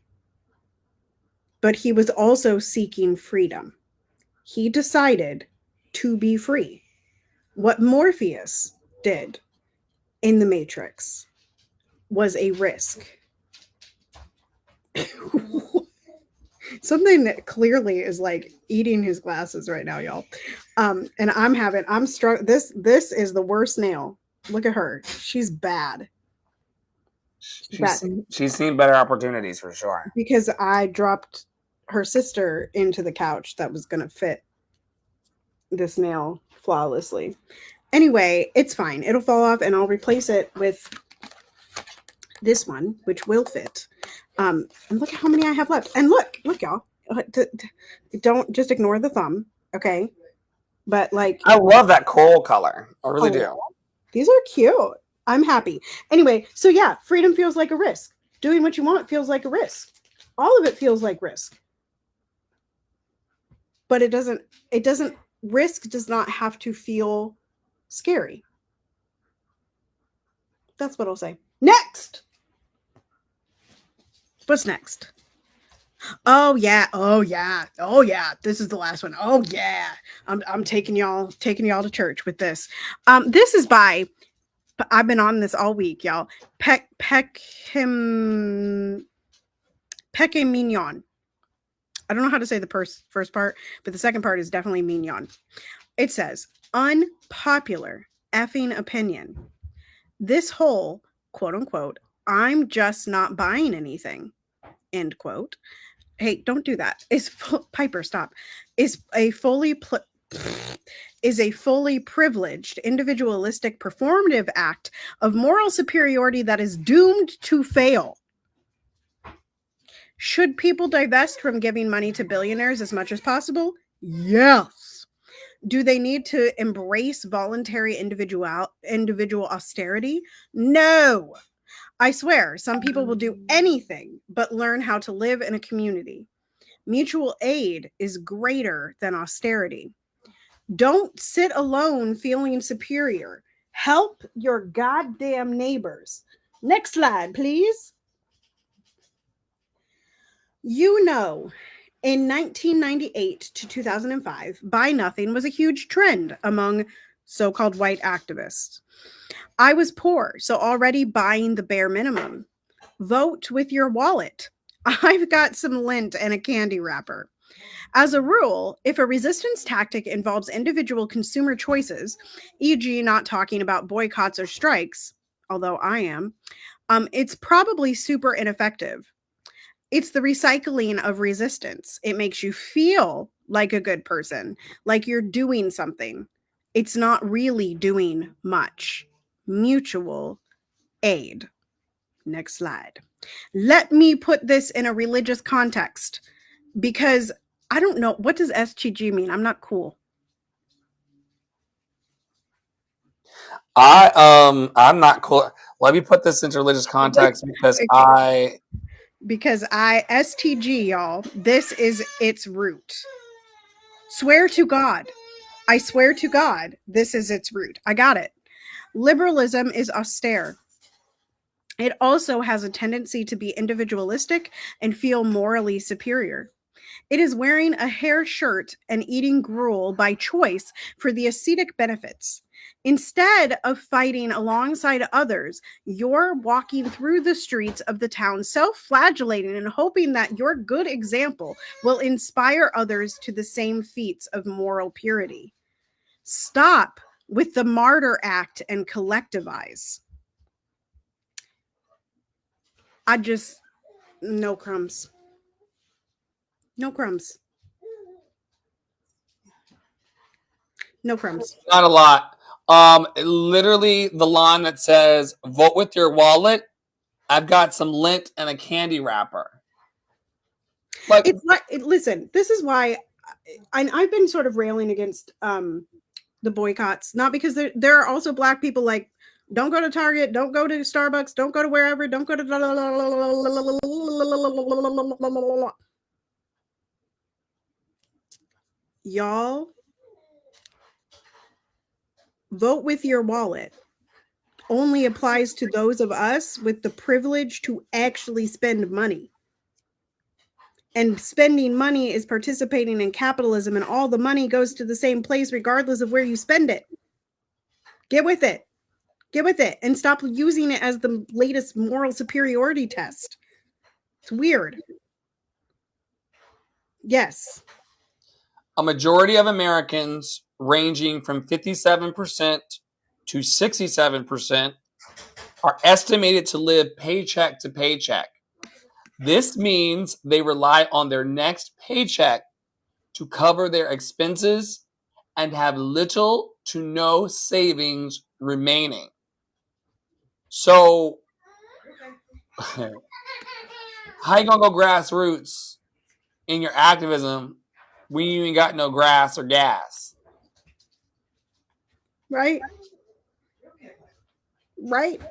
but he was also seeking freedom. He decided to be free. What Morpheus did in the Matrix was a risk. Something that clearly is like eating his glasses right now, y'all. And I'm struck. This is the worst nail. Look at her. She's bad. She's seen better opportunities for sure. Because I dropped her sister into the couch that was going to fit this nail flawlessly. Anyway, it's fine. It'll fall off and I'll replace it with this one, which will fit. And look at how many I have left. And look, y'all. Don't just ignore the thumb, okay? But like, I love that coal color. I really do. These are cute. I'm happy. Anyway, so yeah, freedom feels like a risk. Doing what you want feels like a risk. All of it feels like risk. But it doesn't, risk does not have to feel scary. That's what I'll say. Next. What's next? Oh yeah. This is the last one. Oh yeah. I'm taking y'all to church with this. This is by, I've been on this all week, y'all. Peque Mignon. I don't know how to say the first part, but the second part is definitely Mignon. It says, unpopular effing opinion. This whole, quote unquote, I'm just not buying anything, end quote. Hey, don't do that. Piper, stop. Is a fully privileged, individualistic, performative act of moral superiority that is doomed to fail. Should people divest from giving money to billionaires as much as possible? Yes. Do they need to embrace voluntary individual austerity? No. I swear, some people will do anything but learn how to live in a community. Mutual aid is greater than austerity. Don't sit alone feeling superior. Help your goddamn neighbors. Next slide, please. You know, in 1998 to 2005, buy nothing was a huge trend among so-called white activists. I was poor, so already buying the bare minimum. Vote with your wallet. I've got some lint and a candy wrapper. As a rule, if a resistance tactic involves individual consumer choices, e.g. not talking about boycotts or strikes, although I am, it's probably super ineffective. It's the recycling of resistance. It makes you feel like a good person, like you're doing something. It's not really doing much. Mutual aid. Next slide. Let me put this in a religious context, because I don't know. What does STG mean? I'm not cool. I'm not cool. Let me put this into religious context because STG, y'all, this is its root. Swear to God. I swear to God, this is its root. I got it. Liberalism is austere. It also has a tendency to be individualistic and feel morally superior. It is wearing a hair shirt and eating gruel by choice for the ascetic benefits. Instead of fighting alongside others, you're walking through the streets of the town self flagellating and hoping that your good example will inspire others to the same feats of moral purity. Stop with the martyr act and collectivize. No crumbs. No crumbs. No crumbs. Not a lot. Literally the line that says "Vote with your wallet." I've got some lint and a candy wrapper. Like, It's like, listen, this is why I've been sort of railing against the boycotts, not because there are also Black people like, don't go to Target, don't go to Starbucks, don't go to wherever, don't go to y'all. Vote with your wallet only applies to those of us with the privilege to actually spend money. And spending money is participating in capitalism, and all the money goes to the same place regardless of where you spend it. Get with it. Get with it and stop using it as the latest moral superiority test. It's weird. Yes. a majority of Americans, ranging from 57% to 67%, are estimated to live paycheck to paycheck. This means they rely on their next paycheck to cover their expenses and have little to no savings remaining. So, how you gonna go grassroots in your activism when you ain't got no grass or gas? Right? Right?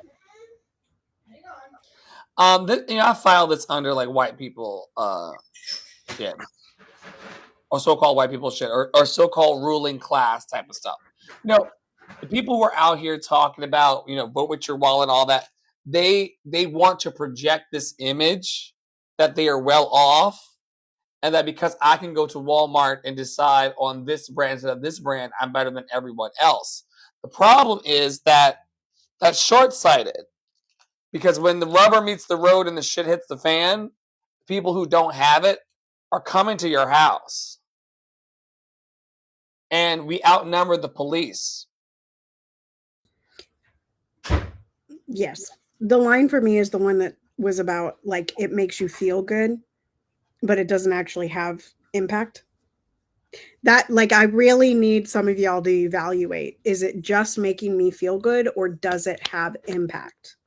I file this under like white people shit, or so-called white people shit, or so-called ruling class type of stuff. The people who are out here talking about, vote with your wallet and all that, they want to project this image that they are well off, and that because I can go to Walmart and decide on this brand instead of this brand, I'm better than everyone else. The problem is that that's short-sighted, because when the rubber meets the road and the shit hits the fan, people who don't have it are coming to your house. And we outnumber the police. Yes. The line for me is the one that was about, like, it makes you feel good, but it doesn't actually have impact. That, like, I really need some of y'all to evaluate. Is it just making me feel good, or does it have impact?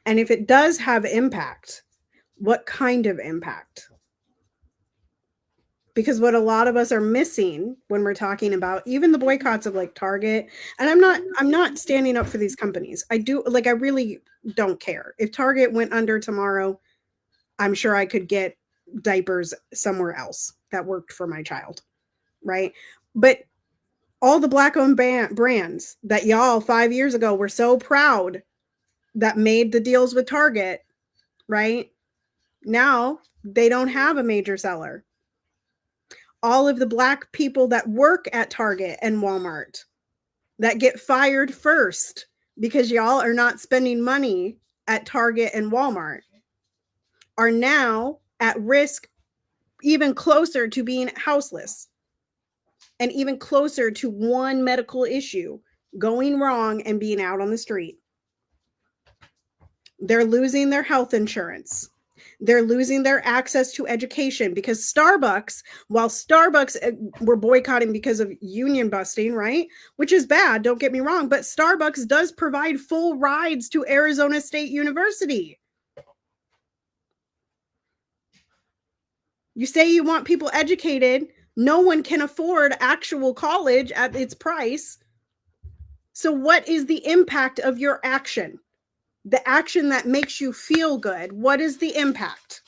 And if it does have impact, what kind of impact? Because what a lot of us are missing when we're talking about even the boycotts of like Target, and I'm not standing up for these companies. I really don't care. If Target went under tomorrow, I'm sure I could get diapers somewhere else that worked for my child, right? But all the Black-owned brands that y'all 5 years ago were so proud that made the deals with Target, right? Now they don't have a major seller. All of the Black people that work at Target and Walmart that get fired first because y'all are not spending money at Target and Walmart are now at risk, even closer to being houseless, and even closer to one medical issue going wrong and being out on the street. They're losing their health insurance. They're losing their access to education, because Starbucks, while Starbucks were boycotting because of union busting, right? Which is bad, don't get me wrong, but Starbucks does provide full rides to Arizona State University. You say you want people educated. No one can afford actual college at its price. So what is the impact of your action? The action that makes you feel good, what is the impact?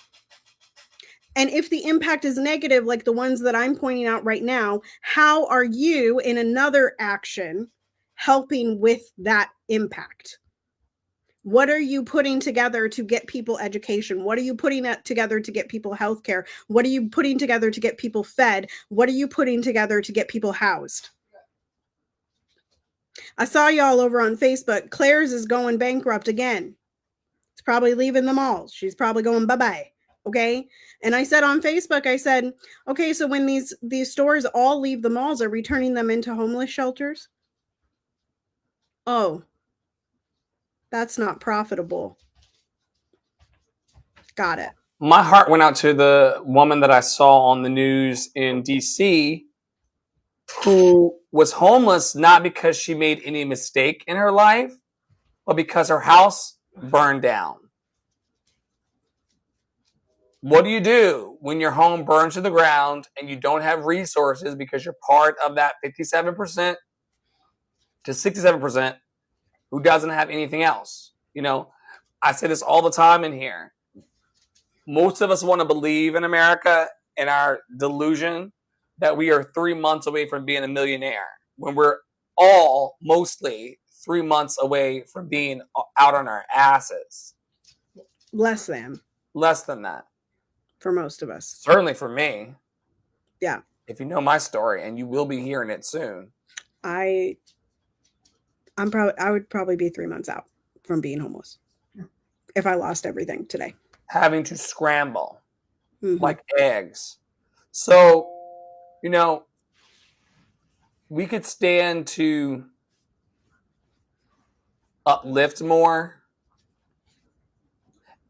And if the impact is negative, like the ones that I'm pointing out right now, how are you in another action helping with that impact? What are you putting together to get people education? What are you putting together to get people healthcare? What are you putting together to get people fed? What are you putting together to get people housed? I saw y'all over on Facebook. Claire's is going bankrupt again. It's probably leaving the mall. She's probably going bye-bye. Okay. And I said on Facebook, I said, okay, so when these stores all leave the malls, are we turning them into homeless shelters? Oh, that's not profitable. Got it. My heart went out to the woman that I saw on the news in DC who was homeless not because she made any mistake in her life, but because her house burned down. What do you do when your home burns to the ground and you don't have resources because you're part of that 57% to 67% who doesn't have anything else? You know, I say this all the time in here. Most of us want to believe in America and our delusion that we are 3 months away from being a millionaire when we're all mostly 3 months away from being out on our asses. Less than that. For most of us. Certainly for me. Yeah. If you know my story, and you will be hearing it soon. I would probably be 3 months out from being homeless if I lost everything today. Having to scramble like eggs. So, you know, we could stand to uplift more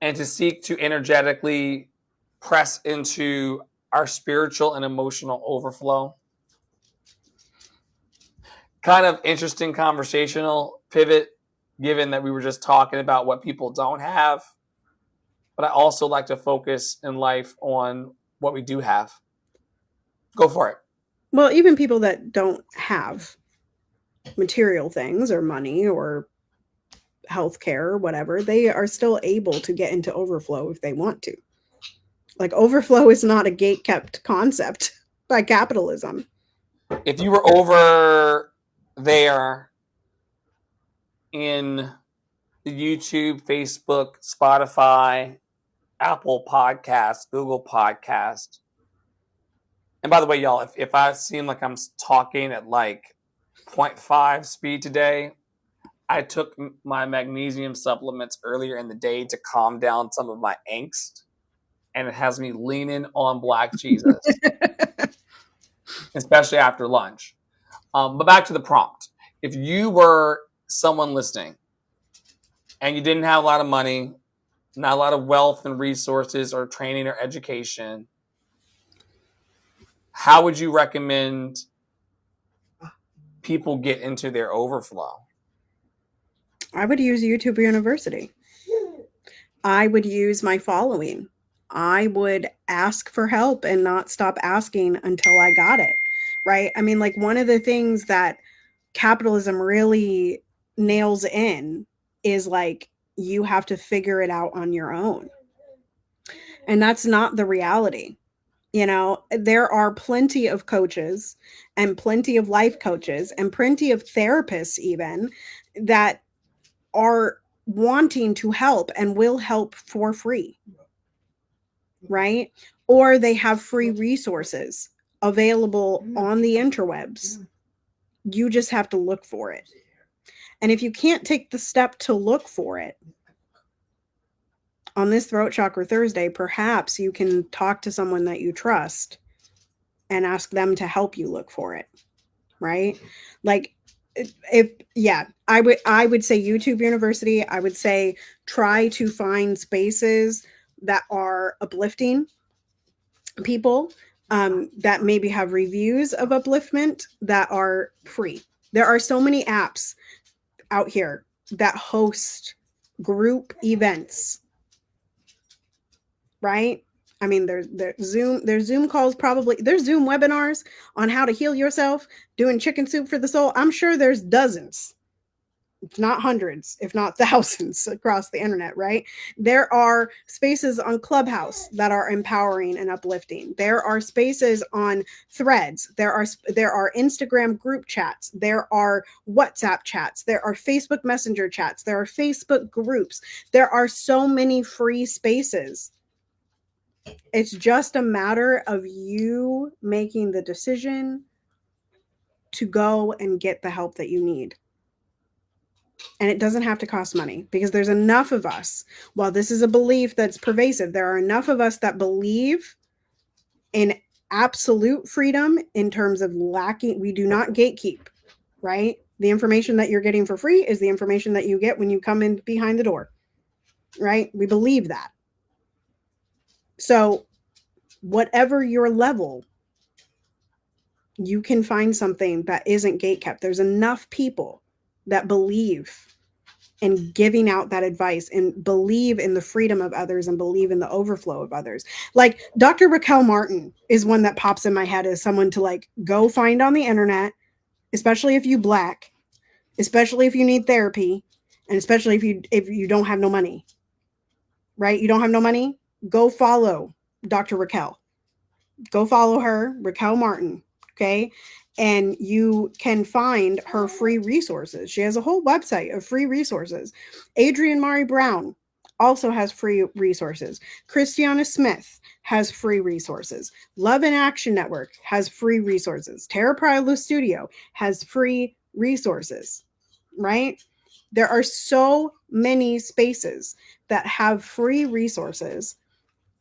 and to seek to energetically press into our spiritual and emotional overflow. Kind of interesting conversational pivot, given that we were just talking about what people don't have. But I also like to focus in life on what we do have. Go for it. Well, even people that don't have material things or money or healthcare or whatever, they are still able to get into overflow if they want to. Like, overflow is not a gate-kept concept by capitalism. If you were over there in the YouTube, Facebook, Spotify, Apple Podcast, Google Podcast. And by the way, y'all, if I seem like I'm talking at like 0.5 speed today, I took my magnesium supplements earlier in the day to calm down some of my angst. And it has me leaning on Black Jesus, especially after lunch. But back to the prompt. If you were someone listening and you didn't have a lot of money, not a lot of wealth and resources or training or education, how would you recommend people get into their overflow? I would use YouTube University. I would use my following. I would ask for help and not stop asking until I got it, right? I mean, like, one of the things that capitalism really nails in is like, you have to figure it out on your own. And that's not the reality. You know, there are plenty of coaches and plenty of life coaches and plenty of therapists even that are wanting to help and will help for free, right? Or they have free resources available on the interwebs. You just have to look for it. And if you can't take the step to look for it, on this Throat Chakra Thursday, perhaps you can talk to someone that you trust and ask them to help you look for it, right? Like, I would say YouTube University. I would say try to find spaces that are uplifting people, that maybe have reviews of upliftment that are free. There are so many apps out here that host group events, right? I mean, there's Zoom calls, probably there's Zoom webinars on how to heal yourself, doing chicken soup for the soul. I'm sure there's dozens. if not hundreds, if not thousands across the internet, right? There are spaces on Clubhouse that are empowering and uplifting. There are spaces on Threads. There are Instagram group chats. There are WhatsApp chats. There are Facebook Messenger chats. There are Facebook groups. There are so many free spaces. It's just a matter of you making the decision to go and get the help that you need. And it doesn't have to cost money, because there's enough of us. While this is a belief that's pervasive, there are enough of us that believe in absolute freedom in terms of lacking. We do not gatekeep, right? The information that you're getting for free is the information that you get when you come in behind the door, right? We believe that. So whatever your level, you can find something that isn't gatekept. There's enough people that believe in giving out that advice and believe in the freedom of others and believe in the overflow of others. Like Dr. Raquel Martin is one that pops in my head as someone to like go find on the internet, especially if you Black, especially if you need therapy, and especially if you don't have no money, right? You don't have no money, go follow Dr. Raquel. Go follow her, Raquel Martin, okay? And you can find her free resources. She has a whole website of free resources. Adrienne Mari Brown also has free resources. Christiana Smith has free resources. Love in Action Network has free resources. Tara Prylo Studio has free resources, right? There are so many spaces that have free resources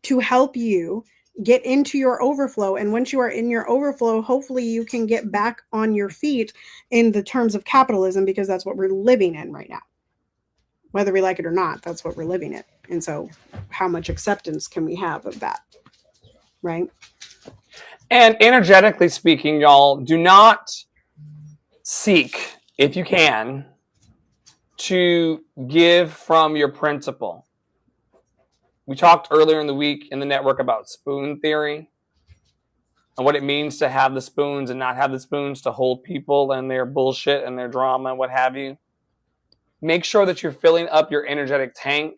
to help you get into your overflow. And once you are in your overflow, hopefully you can get back on your feet in the terms of capitalism, because that's what we're living in right now. Whether we like it or not, that's what we're living in. And so how much acceptance can we have of that? Right? And energetically speaking, y'all, do not seek, if you can, to give from your principle. We talked earlier in the week in the network about spoon theory and what it means to have the spoons and not have the spoons to hold people and their bullshit and their drama and what have you. Make sure that you're filling up your energetic tank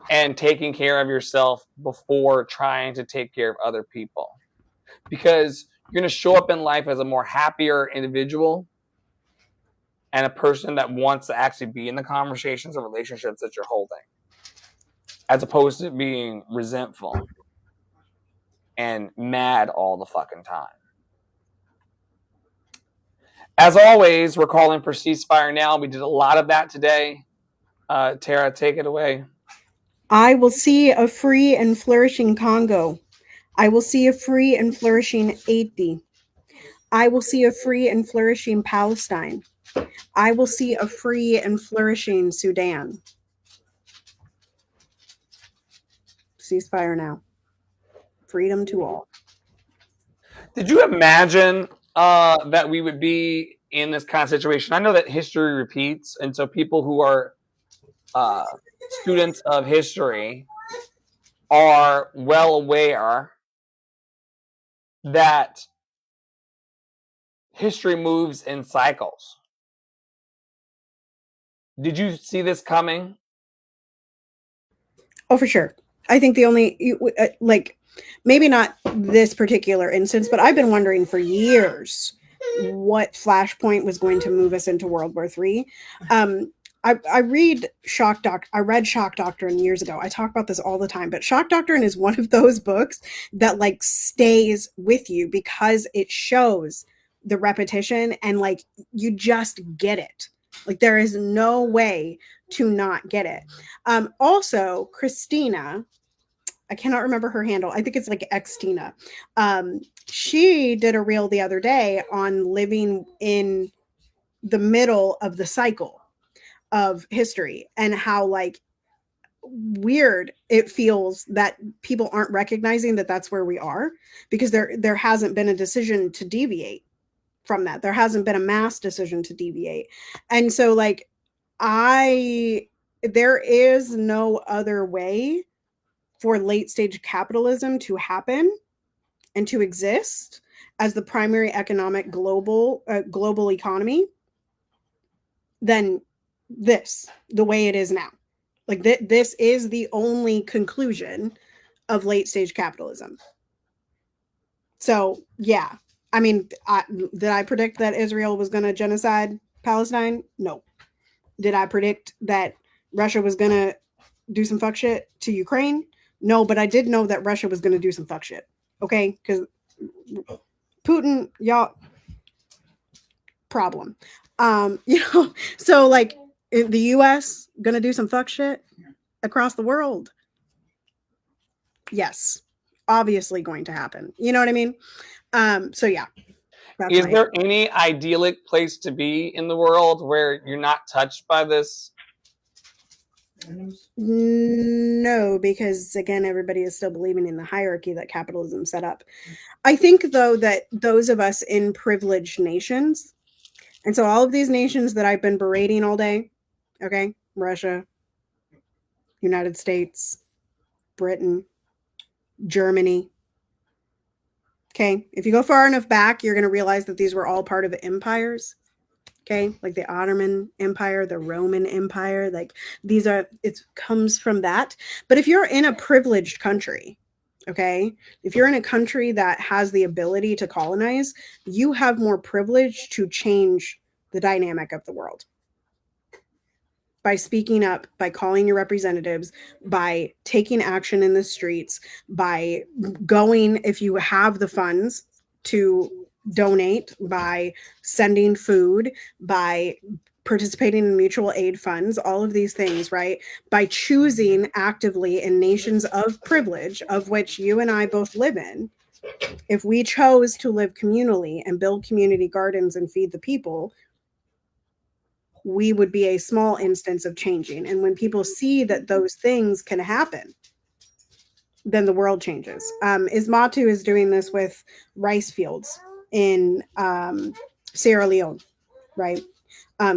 and taking care of yourself before trying to take care of other people. Because you're going to show up in life as a more happier individual and a person that wants to actually be in the conversations and relationships that you're holding, as opposed to being resentful and mad all the fucking time. As always, we're calling for ceasefire now. We did a lot of that today. Tara, take it away. I will see a free and flourishing Congo. I will see a free and flourishing Haiti. I will see a free and flourishing Palestine. I will see a free and flourishing Sudan. Ceasefire now. Freedom to all. Did you imagine that we would be in this kind of situation? I know that history repeats, and so people who are students of history are well aware that history moves in cycles. Did you see this coming? Oh, for sure. I think the only, like, maybe not this particular instance, but I've been wondering for years what Flashpoint was going to move us into World War III. I read Shock Doc. I read Shock Doctrine years ago. I talk about this all the time, but Shock Doctrine is one of those books that like stays with you because it shows the repetition and like you just get it. Like there is no way to not get it. Also, Christina, I cannot remember her handle. I think it's like Xtina. She did a reel the other day on living in the middle of the cycle of history and how like weird it feels that people aren't recognizing that that's where we are, because there hasn't been a decision to deviate from that. There hasn't been a mass decision to deviate. And so like there is no other way for late stage capitalism to happen and to exist as the primary economic global economy than the way it is now. Like this is the only conclusion of late stage capitalism. So yeah, I mean, did I predict that Israel was going to genocide Palestine? No. Did I predict that Russia was going to do some fuck shit to Ukraine? No, but I did know that Russia was going to do some fuck shit. Okay, because Putin, y'all, problem. So like the U.S. gonna do some fuck shit across the world. Yes, obviously going to happen. You know what I mean? So yeah. Is there any idyllic place to be in the world where you're not touched by this? No, because again, everybody is still believing in the hierarchy that capitalism set up. I think, though, that those of us in privileged nations, and so all of these nations that I've been berating all day, okay, Russia, United States, Britain, Germany. Okay, if you go far enough back, you're going to realize that these were all part of empires. Okay, like the Ottoman Empire, the Roman Empire, like it comes from that. But if you're in a privileged country, okay, if you're in a country that has the ability to colonize, you have more privilege to change the dynamic of the world by speaking up, by calling your representatives, by taking action in the streets, by going, if you have the funds to donate, by sending food, by participating in mutual aid funds, all of these things, right? By choosing actively in nations of privilege, of which you and I both live in, if we chose to live communally and build community gardens and feed the people, we would be a small instance of changing. And when people see that those things can happen, then the world changes. Ismatu is doing this with rice fields in Sierra Leone, right?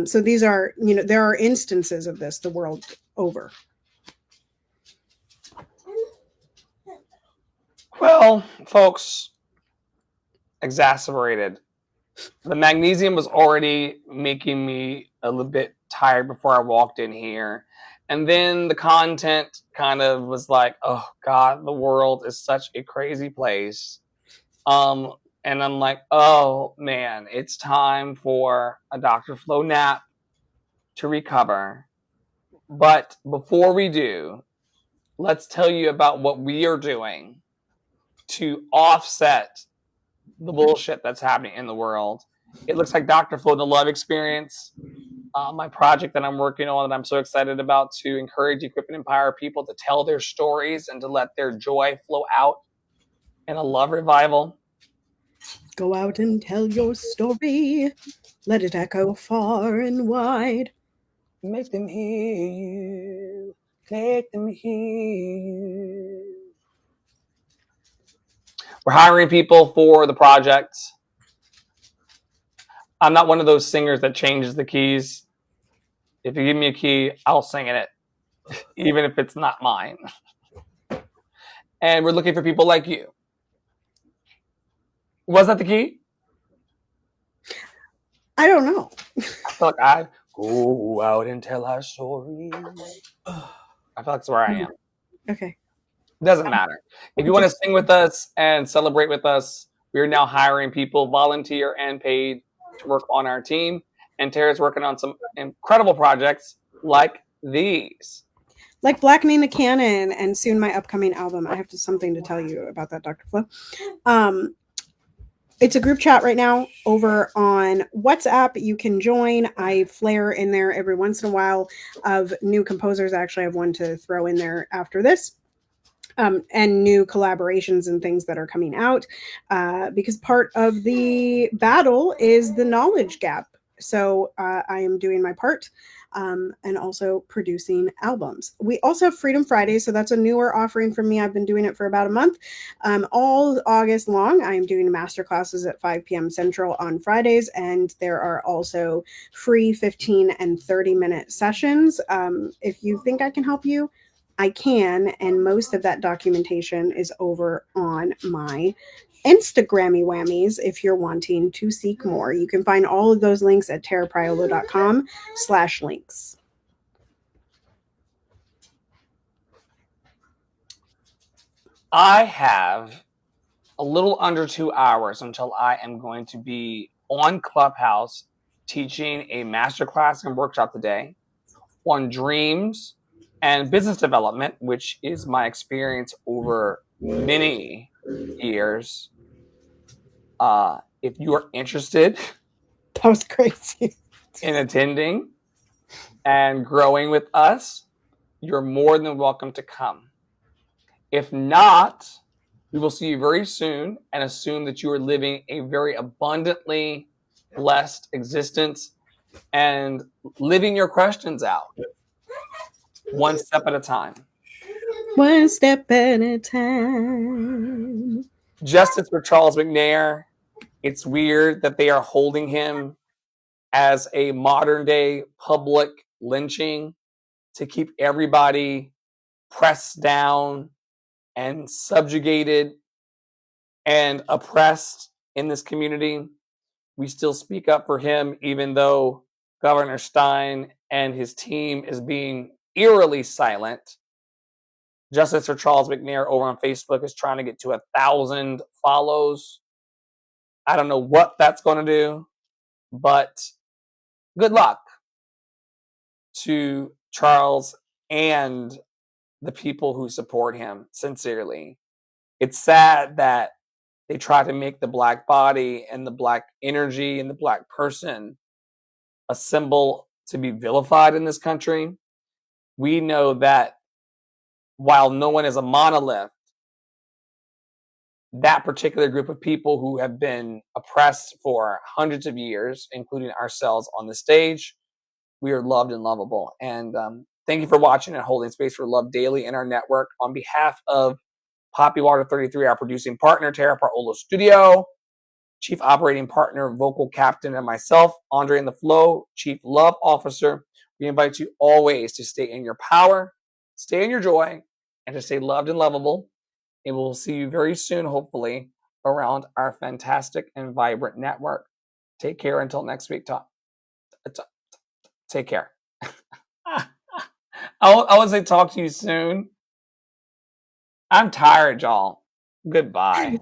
So these are, there are instances of this the world over. Well, folks, exacerbated. The magnesium was already making me a little bit tired before I walked in here. And then the content kind of was like, oh God, the world is such a crazy place. And I'm like, oh man, it's time for a Dr. Flo nap to recover. But before we do, let's tell you about what we are doing to offset the bullshit that's happening in the world. It looks like Dr. Flo, the Love Experience, my project that I'm working on that I'm so excited about to encourage, equip, and empower people to tell their stories and to let their joy flow out in a love revival. Go out and tell your story. Let it echo far and wide. Make them hear you. Make them hear you. We're hiring people for the project. I'm not one of those singers that changes the keys. If you give me a key, I'll sing in it, even if it's not mine. And we're looking for people like you. Was that the key? I don't know. I feel like I'd go out and tell our story. I feel like that's where I am. Okay. Doesn't matter. If you want to sing with us and celebrate with us, we are now hiring people, volunteer and paid, to work on our team. And Tara's working on some incredible projects like these. Like Blackening the Canon and soon my upcoming album. I have something to tell you about that, Dr. Flo. It's a group chat right now over on WhatsApp. You can join. I flare in there every once in a while of new composers. Actually, I have one to throw in there after this. And new collaborations and things that are coming out, because part of the battle is the knowledge gap. So I am doing my part and also producing albums. We also have Freedom Fridays, so that's a newer offering from me. I've been doing it for about a month. All August long, I am doing master classes at 5 p.m. Central on Fridays, and there are also free 15 and 30-minute sessions. If you think I can help you, I can, and most of that documentation is over on my Instagrammy whammies if you're wanting to seek more. You can find all of those links at tarapriolo.com/links. I have a little under 2 hours until I am going to be on Clubhouse teaching a masterclass and workshop today on dreams and business development, which is my experience over many years. If you are interested That was crazy. in attending and growing with us, you're more than welcome to come. If not, we will see you very soon and assume that you are living a very abundantly blessed existence and living your questions out one step at a time. One step at a time. Justice for Charles McNair. It's weird that they are holding him as a modern day public lynching to keep everybody pressed down and subjugated and oppressed in this community. We still speak up for him, even though Governor Stein and his team is being eerily silent. Justice for Charles McNair over on Facebook is trying to get to 1,000 follows. I don't know what that's going to do, but good luck to Charles and the people who support him sincerely. It's sad that they try to make the Black body and the Black energy and the Black person a symbol to be vilified in this country. We know that while no one is a monolith, that particular group of people who have been oppressed for hundreds of years, including ourselves on the stage, we are loved and lovable. And thank you for watching and holding space for love daily in our network. On behalf of Poppy Water 33, our producing partner, Tara Parolo Studio, Chief Operating Partner, Vocal Captain, and myself, Andre in the Flow, Chief Love Officer, we invite you always to stay in your power, stay in your joy, and to stay loved and lovable. And we'll see you very soon, hopefully, around our fantastic and vibrant network. Take care until next week. Take care. I would say talk to you soon. I'm tired, y'all. Goodbye.